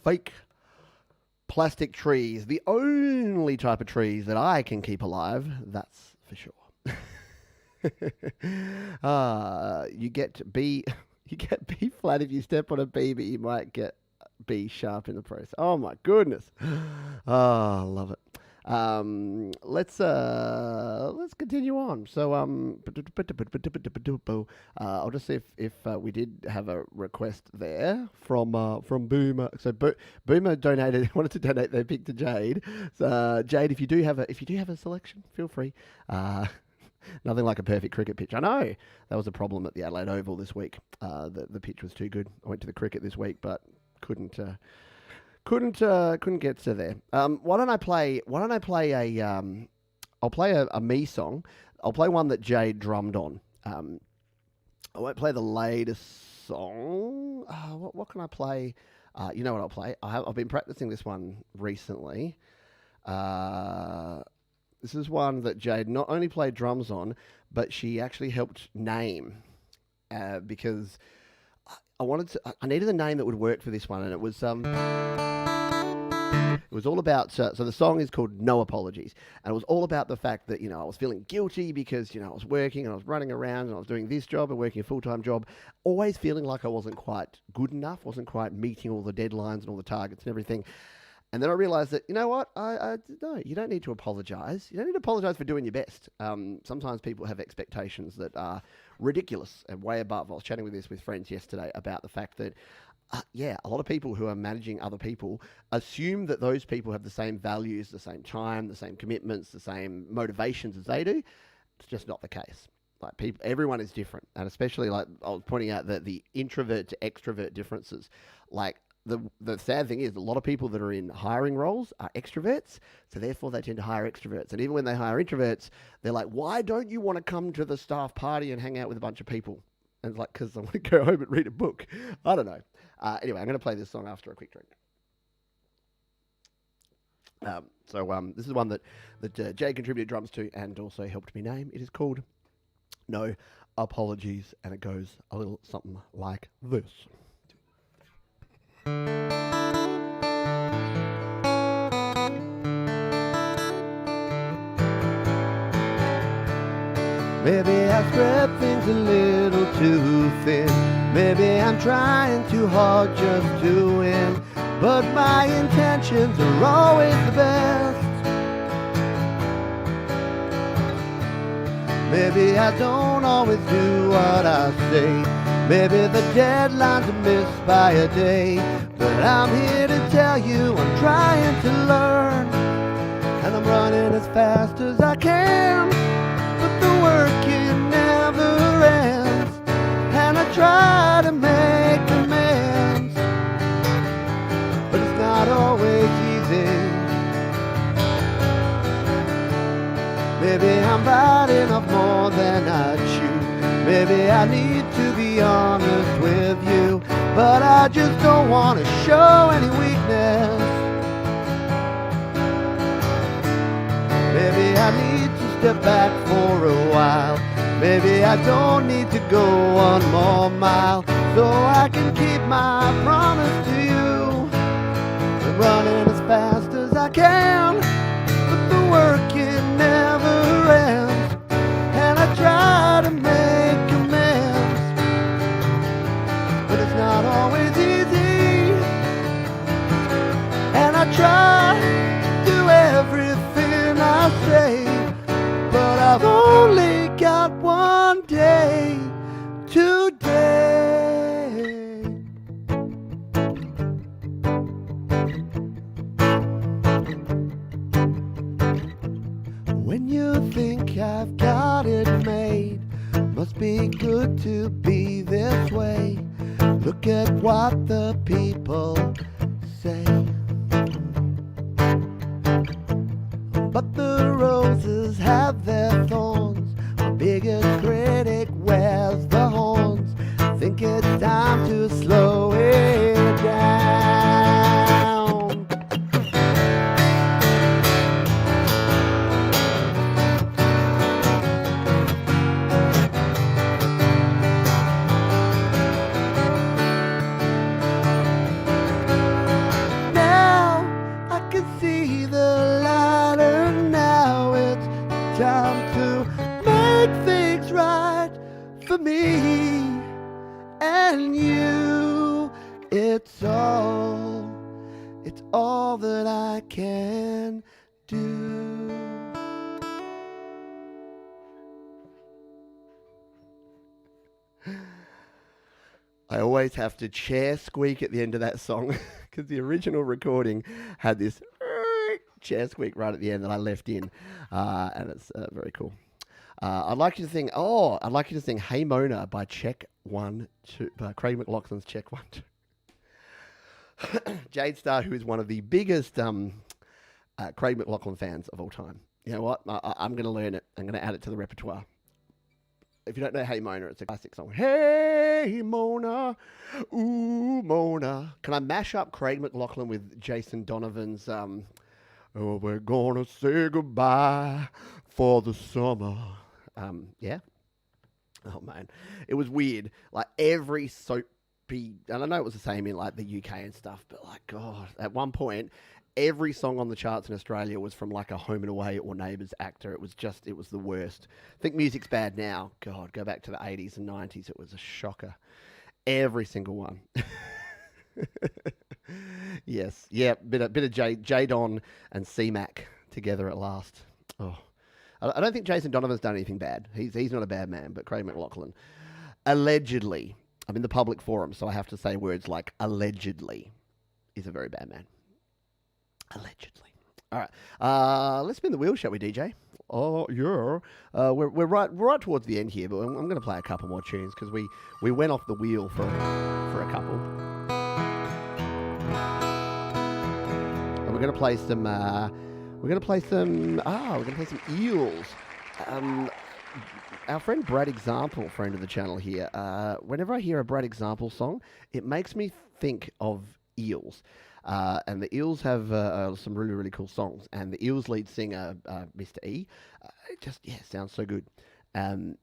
Fake plastic trees, the only type of trees that I can keep alive, that's for sure. You get B flat if you step on a B, but you might get B sharp in the process. Oh my goodness. Oh, I love it. Let's continue on. So I'll just see if we did have a request there from Boomer. So Boomer wanted to donate their pick to Jade. So Jade, if you do have a selection, feel free. Nothing like a perfect cricket pitch. I know that was a problem at the Adelaide Oval this week. The pitch was too good. I went to the cricket this week, but couldn't get to there. Why don't I play a I'll play a me song. I'll play one that Jade drummed on. I won't play the latest song. What can I play? You know what I'll play? I've been practicing this one recently. This is one that Jade not only played drums on, but she actually helped name because I needed a name that would work for this one, and it was all about, so the song is called No Apologies, and it was all about the fact that, I was feeling guilty because, I was working and I was running around and I was doing this job and working a full-time job, always feeling like I wasn't quite good enough, wasn't quite meeting all the deadlines and all the targets and everything. And then I realized that, you know what, no, you don't need to apologize. You don't need to apologize for doing your best. Sometimes people have expectations that are ridiculous and way above. I was chatting with friends yesterday about the fact that, a lot of people who are managing other people assume that those people have the same values, the same time, the same commitments, the same motivations as they do. It's just not the case. Like everyone is different, and especially like I was pointing out that the introvert to extrovert differences. Like the sad thing is, a lot of people that are in hiring roles are extroverts, so therefore they tend to hire extroverts. And even when they hire introverts, they're like, "Why don't you want to come to the staff party and hang out with a bunch of people?" And it's like, because I want to go home and read a book. I don't know. Anyway, I'm going to play this song after a quick drink. This is one that Jay contributed drums to and also helped me name. It is called No Apologies, and it goes a little something like this. Maybe I spread things a little too thin. Maybe I'm trying too hard just to win. But my intentions are always the best. Maybe I don't always do what I say. Maybe the deadlines are missed by a day. But I'm here to tell you I'm trying to learn. And I'm running as fast as I can. But the work it never ends. And I try to make amends. But it's not always easy. Maybe I'm biting off more than I chew. Maybe I need to be honest with you. But I just don't want to show any weakness. Maybe I need to step back for a while. Maybe I don't need to go one more mile. So I can keep my promise to you. I'm running as fast as I can. But the work it never ends. And I try to make amends. But it's not always easy. And I try to do everything I say. But I've only got one day today. When you think I've got it made, must be good to be this way. Look at what the people say. But the roses have their thorns. My biggest critic wears the horns. I think it's time to slow it down. Now I can see the lighter. Now it's time to make things right for me and you. It's all that I can do. I always have to chair squeak at the end of that song because the original recording had this chair squeak right at the end that I left in, and it's very cool. I'd like you to sing. Oh, I'd like you to sing "Hey Mona" by Check 1 2. Craig McLachlan's Check 1 2. Jade Starr, who is one of the biggest Craig McLachlan fans of all time. You know what? I'm going to learn it. I'm going to add it to the repertoire. If you don't know Hey Mona, it's a classic song. Hey Mona, ooh Mona. Can I mash up Craig McLachlan with Jason Donovan's Oh, we're gonna say goodbye for the summer. Yeah. Oh man, it was weird. Like every soapy, and I know it was the same in like the UK and stuff, but like God, at one point, every song on the charts in Australia was from like a Home and Away or Neighbours actor. It was the worst. I think music's bad now. God, go back to the 80s and 90s. It was a shocker. Every single one. Yes. Yeah. Bit of J-Don and C-Mac together at last. Oh, I don't think Jason Donovan's done anything bad. He's not a bad man, but Craig McLachlan, allegedly, I'm in the public forum, so I have to say words like allegedly, is a very bad man. Allegedly. All right. Let's spin the wheel, shall we, DJ? Oh, yeah. We're right towards the end here, but I'm going to play a couple more tunes because we went off the wheel for a couple. And we're going to play some Eels. Our friend Brad Example, friend of the channel here, whenever I hear a Brad Example song, it makes me think of Eels. And the Eels have some really, really cool songs. And the Eels lead singer, Mr. E, sounds so good. And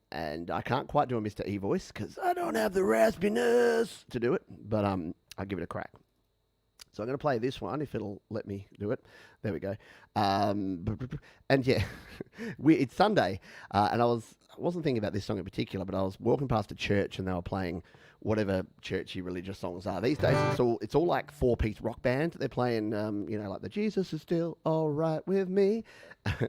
I can't quite do a Mr. E voice because I don't have the raspiness to do it. But I'll give it a crack. So I'm going to play this one, if it'll let me do it. There we go. And yeah, it's Sunday. And I wasn't thinking about this song in particular, but I was walking past a church and they were playing whatever churchy religious songs are. These days, it's all like 4-piece rock band. They're playing, like the Jesus is still all right with me.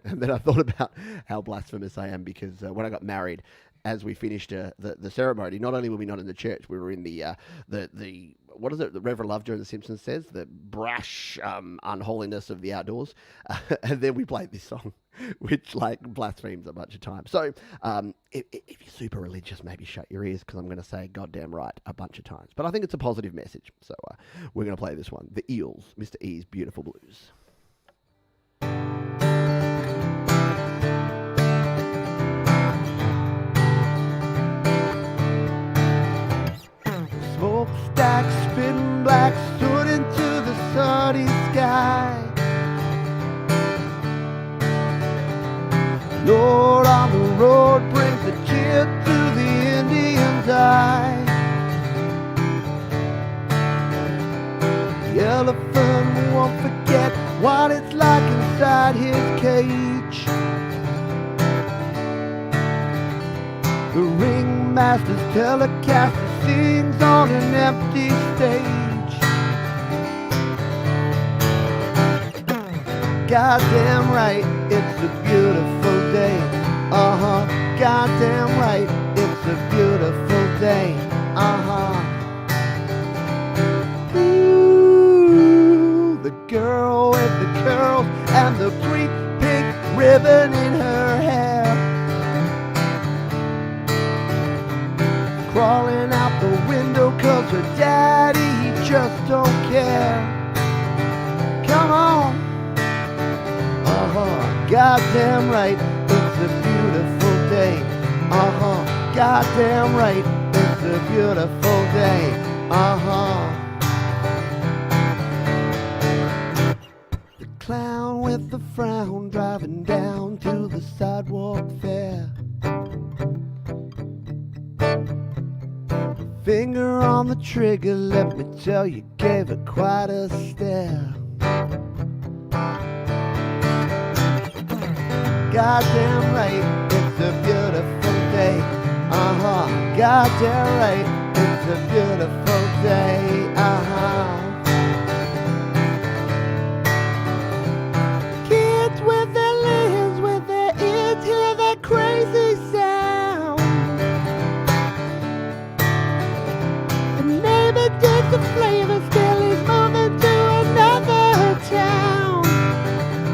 And then I thought about how blasphemous I am because when I got married, as we finished the ceremony, not only were we not in the church, we were in the what is it? The Reverend Lovejoy in The Simpsons says, the brash unholiness of the outdoors. And then we played this song, which like blasphemes a bunch of times. So if you're super religious, maybe shut your ears because I'm going to say goddamn right a bunch of times. But I think it's a positive message. So we're going to play this one. The Eels, Mr. E's Beautiful Blues. Smokestack spitting black stood into the sunny sky. Lord on the road brings a chill to the Indian's eye. The elephant won't forget what it's like inside his cage. The ringmaster's telecaster sings on an empty stage. Goddamn right, it's a beautiful day. Goddamn right, it's a beautiful day. Ooh, the girl with the curls and the great pink ribbon in her hair. Crawling out the window cause her daddy, he just don't care. Come on. Goddamn right, it's a beautiful day. Goddamn right, it's a beautiful day. The clown with the frown driving down to the sidewalk fair. Finger on the trigger, let me tell you, gave it quite a stare. Goddamn right, it's a beautiful day. Goddamn right, it's a beautiful day. Kids with their legs, with their ears, hear that crazy sound. And maybe dig the flavor, still he's moving to another town.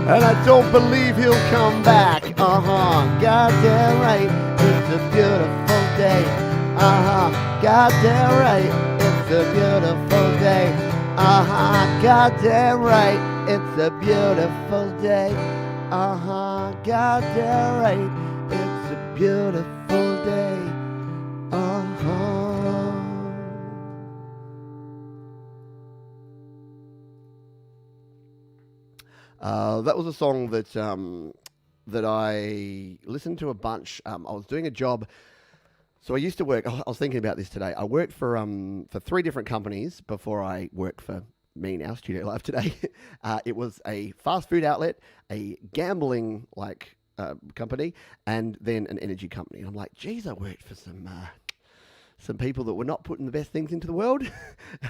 And I don't believe he'll come back. Goddamn right, it's a beautiful day. Goddamn right, it's a beautiful day. Goddamn right, it's a beautiful day. Goddamn right, it's a beautiful day. That was a song that that I listened to a bunch. I was doing a job. So I used to work. I was thinking about this today. I worked for 3 different companies before I worked for me now, Studio Live Today. It was a fast food outlet, a gambling company, and then an energy company. And I'm like, geez, I worked for some people that were not putting the best things into the world.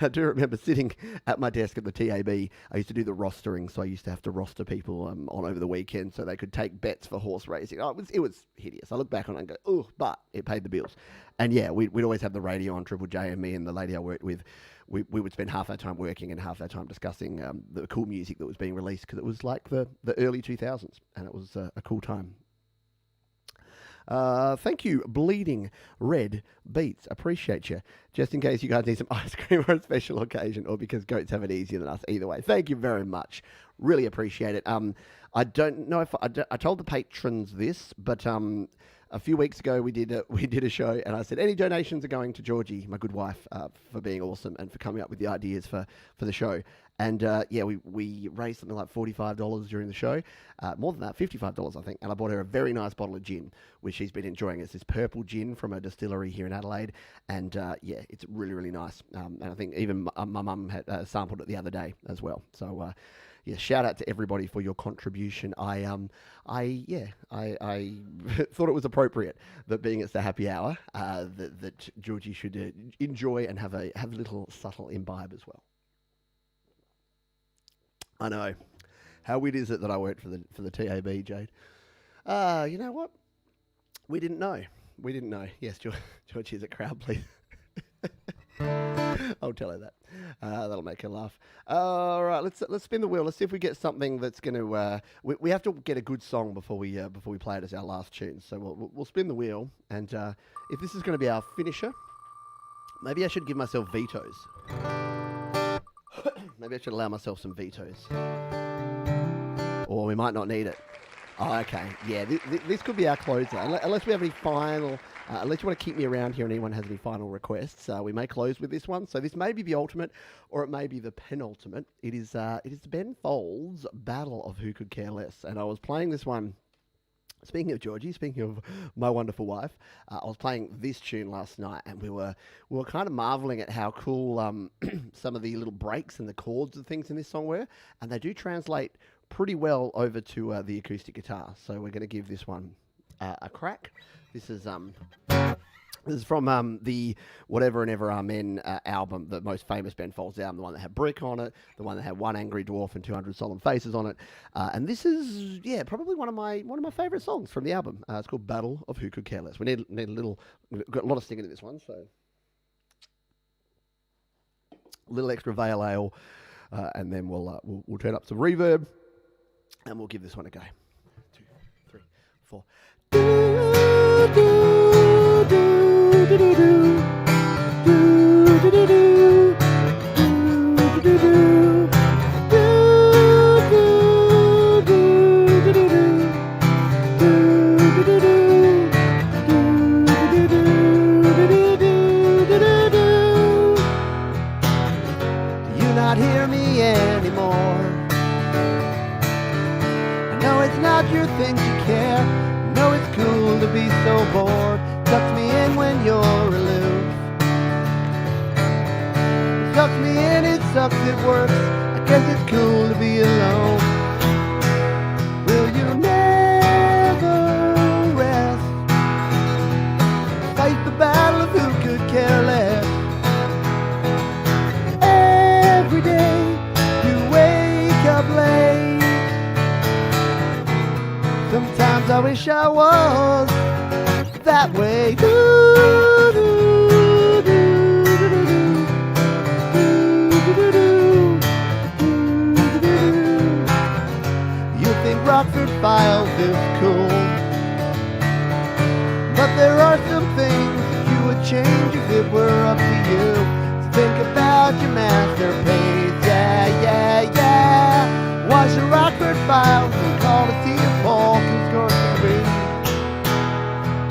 I do remember sitting at my desk at the TAB. I used to do the rostering, so I used to have to roster people on over the weekend so they could take bets for horse racing. Oh, it was hideous. I look back on it and go, oh, but it paid the bills. And yeah, we'd always have the radio on Triple J, and me and the lady I worked with, we would spend half our time working and half our time discussing the cool music that was being released, because it was like the early 2000s, and it was a cool time. Thank you, Bleeding Red Beats. Appreciate you. Just in case you guys need some ice cream or a special occasion, or because goats have it easier than us. Either way, thank you very much. Really appreciate it. I don't know if I told the patrons this, but a few weeks ago we did a show, and I said any donations are going to Georgie, my good wife, for being awesome and for coming up with the ideas for the show. And we raised something like $45 during the show, more than that, $55 I think. And I bought her a very nice bottle of gin, which she's been enjoying. It's this purple gin from a distillery here in Adelaide, and it's really, really nice. And I think even my mum had sampled it the other day as well. So shout out to everybody for your contribution. I thought it was appropriate that, being it's the happy hour, that Georgie should enjoy and have a little subtle imbibe as well. I know. How weird is it that I worked for the TAB, Jade? You know what? We didn't know. Yes, George is a crowd, please. I'll tell her that. That'll make her laugh. All right, let's spin the wheel. Let's see if we get something that's going to. We have to get a good song before we play it as our last tune. So we'll spin the wheel, and if this is going to be our finisher, maybe I should give myself vetoes. Maybe I should allow myself some vetoes. Or we might not need it. Oh, okay. Yeah, this could be our closer. Unless we have any final... unless you want to keep me around here and anyone has any final requests, we may close with this one. So this may be the ultimate, or it may be the penultimate. It is Ben Folds' Battle of Who Could Care Less. And I was playing this one... Speaking of Georgie, speaking of my wonderful wife, I was playing this tune last night, and we were kind of marveling at how cool some of the little breaks and the chords and things in this song were, and they do translate pretty well over to the acoustic guitar. So we're going to give this one a crack. This is from the Whatever and Ever Amen album, the most famous Ben Folds album, the one that had Brick on it, the one that had one Angry Dwarf and 200 Solemn Faces on it. And this is, probably one of my favourite songs from the album. It's called Battle of Who Could Care Less. We need a little, we've got a lot of singing in this one, so a little extra Vale Ale, and then we'll turn up some reverb, and we'll give this one a go. 2, 3, 4. Do you not hear me anymore? I know it's not your thing to care. I know it's cool to be so bored. Sucks me in when you're aloof. It sucks me in, it sucks, it works. I guess it's cool to be alone. Will you never rest? Fight the battle of who could care less. Every day you wake up late. Sometimes I wish I was that way. You think Rockford Files is cool? change if it were up to you. So think about your masterpiece, yeah, yeah, yeah. Wash your Rockford files and call to see if Paul can score some green.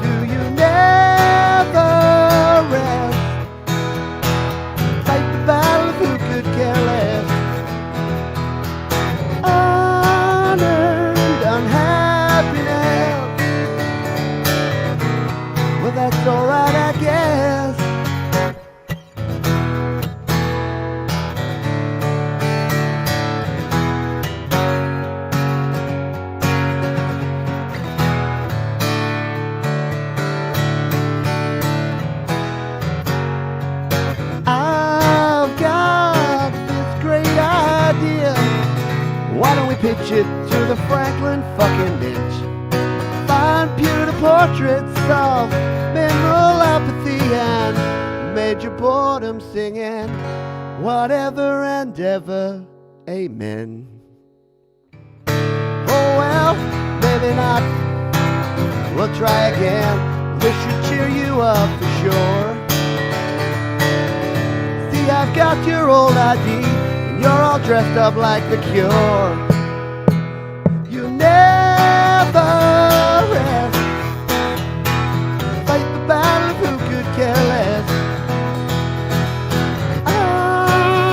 Do you never rest? Fight the battle of who could care less. Unearned unhappiness. Well, that's alright, I guess. I've got this great idea. Why don't we pitch it to the Franklin fucking bench? Find pewter portraits of mineral apathy and major boredom singing whatever and ever, amen. Oh well, maybe not. We'll try again. This should cheer you up for sure. See, I've got your old ID and you're all dressed up like the Cure. You never rest. Fight the battle of who could care less.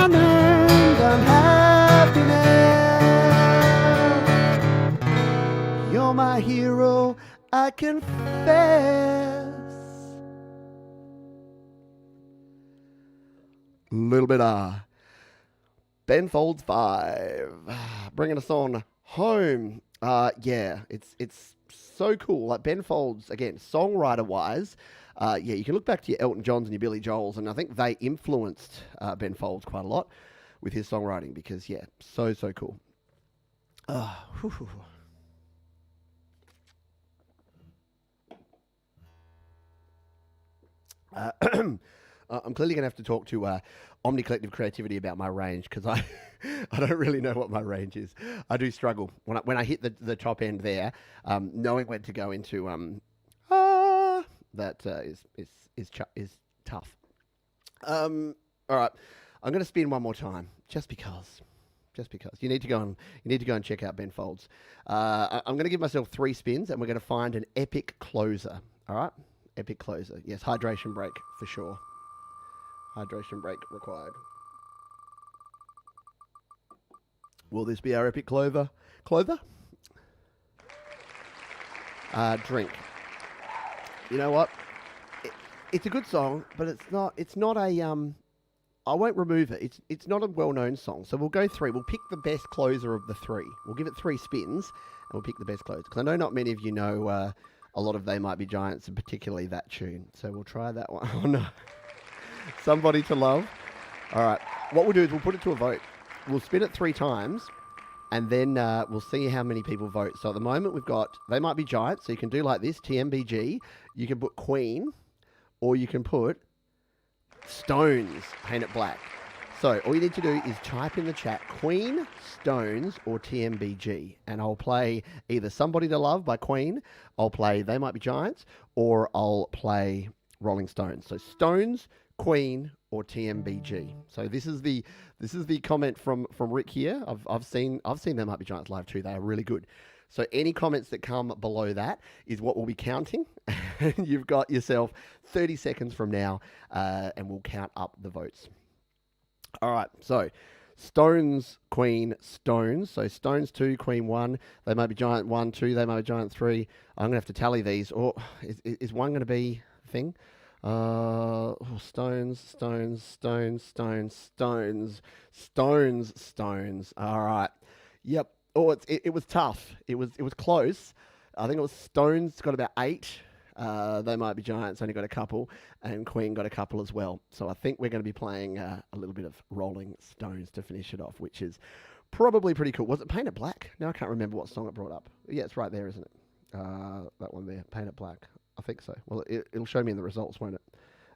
Unearned unhappiness. You're my hero, I confess. Little bit Ben Folds 5, bringing us on home. Yeah, it's so cool. Like Ben Folds, again, songwriter wise, yeah, you can look back to your Elton Johns and your Billy Joels, and I think they influenced Ben Folds quite a lot with his songwriting because, yeah, so cool. I'm clearly going to have to talk to Omni Collective Creativity about my range because I don't really know what my range is. I do struggle when I hit the top end there, knowing when to go into that is tough. All right, I'm going to spin one more time just because you need to go and check out Ben Folds. I'm going to give myself 3 spins and we're going to find an epic closer. All right, epic closer. Yes, hydration break for sure. Hydration break required. Will this be our epic clover? Drink. You know what? It's a good song, but it's not a I won't remove it. It's not a well-known song, so we'll go 3. We'll pick the best closer of the 3. We'll give it 3 spins, and we'll pick the best closer. Because I know not many of you know a lot of They Might Be Giants, and particularly that tune. So we'll try that one. Oh no. Somebody to Love. All right. What we'll do is we'll put it to a vote. We'll spin it 3 times, and then we'll see how many people vote. So at the moment, we've got They Might Be Giants. So you can do like this, TMBG. You can put Queen, or you can put Stones, Paint It Black. So all you need to do is type in the chat Queen, Stones, or TMBG, and I'll play either Somebody to Love by Queen, I'll play They Might Be Giants, or I'll play Rolling Stones. So Stones, Queen, or TMBG. So this is the comment from Rick here. I've seen They Might Be Giants live too. They are really good. So any comments that come below that is what we'll be counting. You've got yourself 30 seconds from now, and we'll count up the votes. All right, so Stones, Queen, Stones. So Stones 2, Queen 1. They Might Be Giant 1, 2. They Might Be Giant 3. I'm going to have to tally these. Or is one going to be a thing? Stones. All right. Yep. Oh, it was tough. It was close. I think it was Stones got about 8. They Might Be Giants only got a couple, and Queen got a couple as well. So I think we're going to be playing a little bit of Rolling Stones to finish it off, which is probably pretty cool. Was it Paint It Black? No, I can't remember what song it brought up. Yeah, it's right there, isn't it? That one there, Paint It Black. I think so. Well, it'll show me in the results, won't it?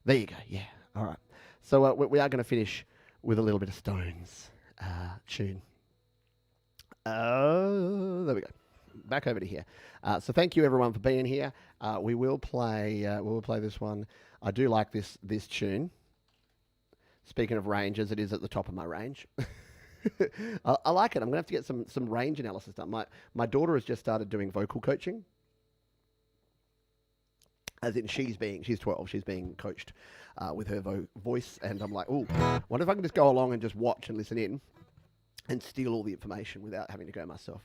There you go. Yeah. All right. So we are going to finish with a little bit of Stones tune. There we go. Back over to here. So thank you everyone for being here. We will play this one I do like this tune. Speaking of ranges, it is at the top of my range. I like it. I'm gonna have to get some range analysis done. My daughter has just started doing vocal coaching. As in, she's 12. She's being coached with her voice, and I'm like, oh, wonder if I can just go along and just watch and listen in, and steal all the information without having to go myself.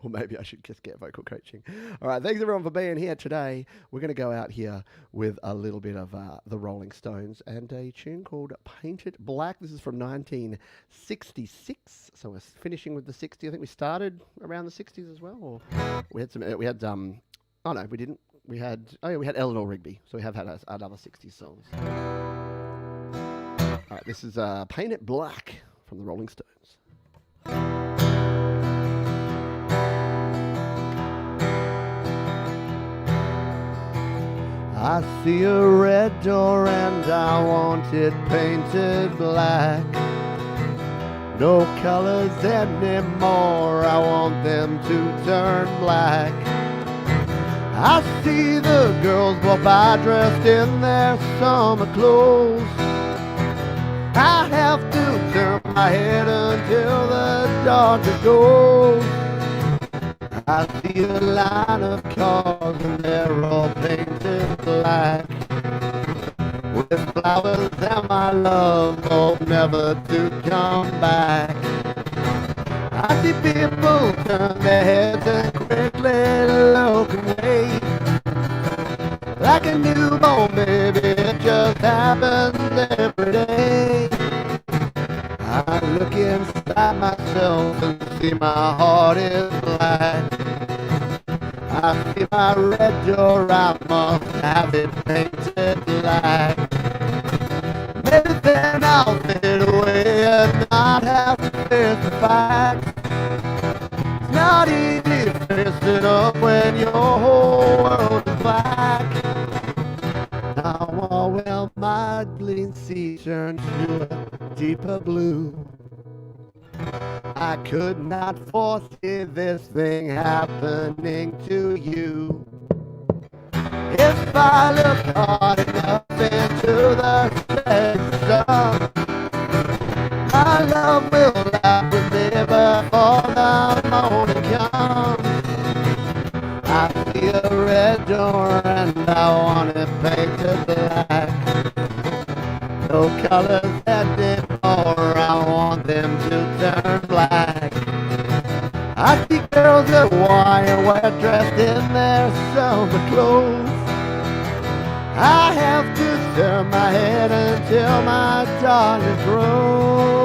Or maybe I should just get vocal coaching. All right, thanks everyone for being here today. We're going to go out here with a little bit of the Rolling Stones and a tune called Paint It Black. This is from 1966, so we're finishing with the 60s. I think we started around the 60s as well. Or we had oh no, we didn't. We had Eleanor Rigby, so we have had another 60s songs. All right, this is Paint It Black from the Rolling Stones. I see a red door and I want it painted black. No colors anymore, I want them to turn black. I see the girls walk by dressed in their summer clothes. I have to turn my head until the darker goes. I see a line of cars and they're all painted black, with flowers and my love hope never to come back. I see people turn their heads and quickly look away, like a newborn baby, it just happens every day. I look inside myself and see my heart is black. I see my red door, I must have it painted black. Maybe then I'll fade away and not have to face the facts. It's not easy to face it up when your whole world is black. Now all well my bleeding sea turns to a deeper blue. I could not foresee this thing happening to you. If I look hard enough into the spectrum, my love will laugh with me before the morning comes. I see a red door and I want it painted black. No colors anymore, I want them to turn black. I see girls that wire wear dressed in their summer clothes. I have to turn my head until my darkness grows.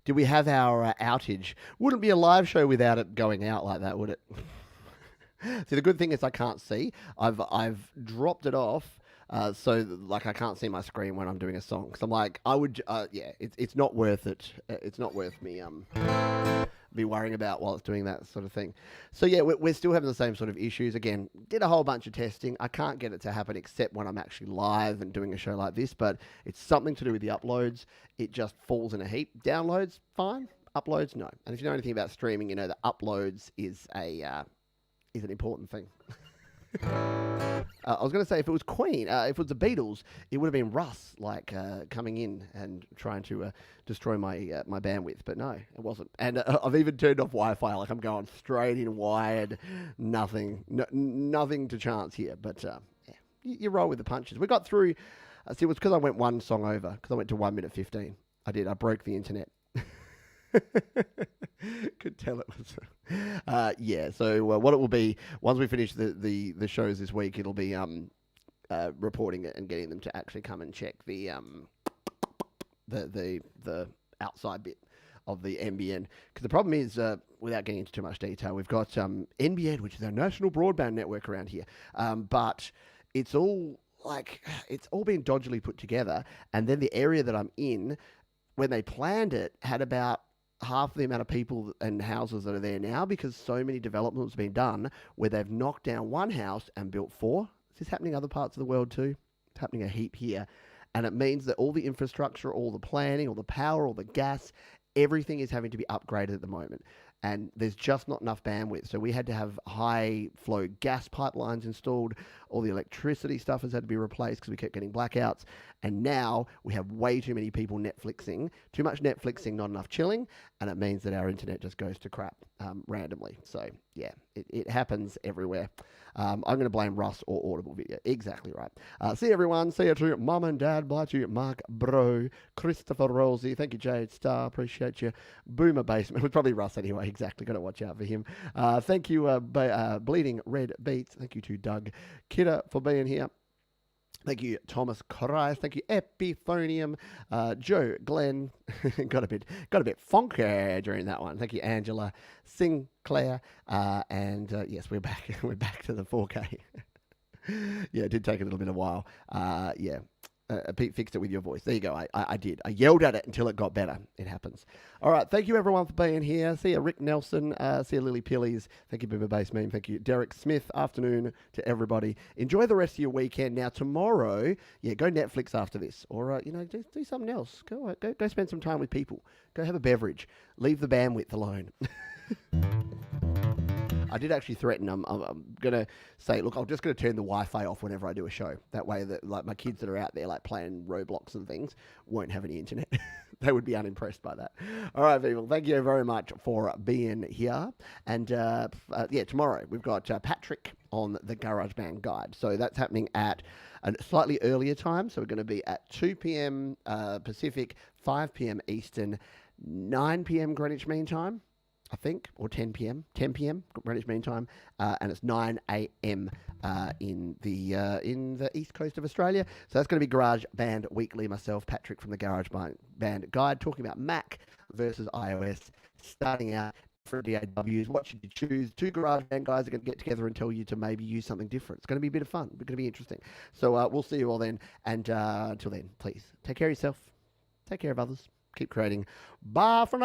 Did we have our outage? Wouldn't be a live show without it going out like that, would it? See, the good thing is I can't see. I've dropped it off, so like I can't see my screen when I'm doing a song. Cause I'm like, yeah, it's not worth it. It's not worth me be worrying about while it's doing that sort of thing. So yeah, we're still having the same sort of issues. Again, did a whole bunch of testing. I can't get it to happen except when I'm actually live and doing a show like this, but it's something to do with the uploads. It just falls in a heap. Downloads, fine. Uploads, no. And if you know anything about streaming, you know that uploads is an important thing. I was going to say if it was Queen, if it was the Beatles, it would have been Russ, like coming in and trying to destroy my my bandwidth. But no, it wasn't. And I've even turned off Wi-Fi. Like I'm going straight in wired. Nothing to chance here. But yeah, you roll with the punches. We got through. See, it was because I went one song over. Because I went to 1 minute 15. I did. I broke the internet. Could tell it was. Yeah. So what it will be once we finish the shows this week, it'll be reporting it and getting them to actually come and check the outside bit of the NBN. Because the problem is, without getting into too much detail, we've got NBN, which is our national broadband network around here. But it's all it's all been dodgily put together. And then the area that I'm in, when they planned it, had about half the amount of people and houses that are there now, because so many developments have been done where they've knocked down one house and built four. Is this happening in other parts of the world too? It's happening a heap here. And it means that all the infrastructure, all the planning, all the power, all the gas, everything is having to be upgraded at the moment. And there's just not enough bandwidth. So we had to have high flow gas pipelines installed. All the electricity stuff has had to be replaced because we kept getting blackouts. And now we have way too many people Netflixing. Too much Netflixing, not enough chilling. And it means that our internet just goes to crap randomly. So yeah, it happens everywhere. I'm going to blame Russ or Audible Video. Exactly right. See you, everyone. See you to Mum and Dad. Bye to you, Mark Bro, Christopher Rosie. Thank you, Jade Star. Appreciate you. Boomer Basement. It was probably Russ anyway. Exactly. Got to watch out for him. Thank you, Bleeding Red Beats. Thank you to Doug Kidder for being here. Thank you, Thomas Christ. Thank you, Epiphonium. Joe Glenn got a bit funky during that one. Thank you, Angela Sinclair. And yes, we're back. We're back to the 4K. Yeah, it did take a little bit of a while. Yeah. Pete fixed it with your voice. There you go. I did. I yelled at it until it got better. It happens. All right. Thank you, everyone, for being here. See you, Rick Nelson. See you, Lily Pillies. Thank you, Boomer Bass Meme. Thank you, Derek Smith. Afternoon to everybody. Enjoy the rest of your weekend. Now, tomorrow, yeah, go Netflix after this. Or, do something else. Go spend some time with people. Go have a beverage. Leave the bandwidth alone. I did actually threaten. I'm going to say, look, I'm just going to turn the Wi-Fi off whenever I do a show. That way that my kids that are out there playing Roblox and things won't have any internet. They would be unimpressed by that. All right, people. Thank you very much for being here. And yeah, tomorrow we've got Patrick on the GarageBand Guide. So that's happening at a slightly earlier time. So we're going to be at 2 p.m. Pacific, 5 p.m. Eastern, 9 p.m. Greenwich Mean Time, I think, or 10 p.m. Greenwich Mean Time, and it's 9 a.m. In the east coast of Australia. So that's going to be Garage Band Weekly. Myself, Patrick from the Garage Band Guide, talking about Mac versus iOS, starting out for DAWs. What should you choose? Two Garage Band guys are going to get together and tell you to maybe use something different. It's going to be a bit of fun. It's going to be interesting. So we'll see you all then. And until then, please take care of yourself. Take care of others. Keep creating. Bye for now.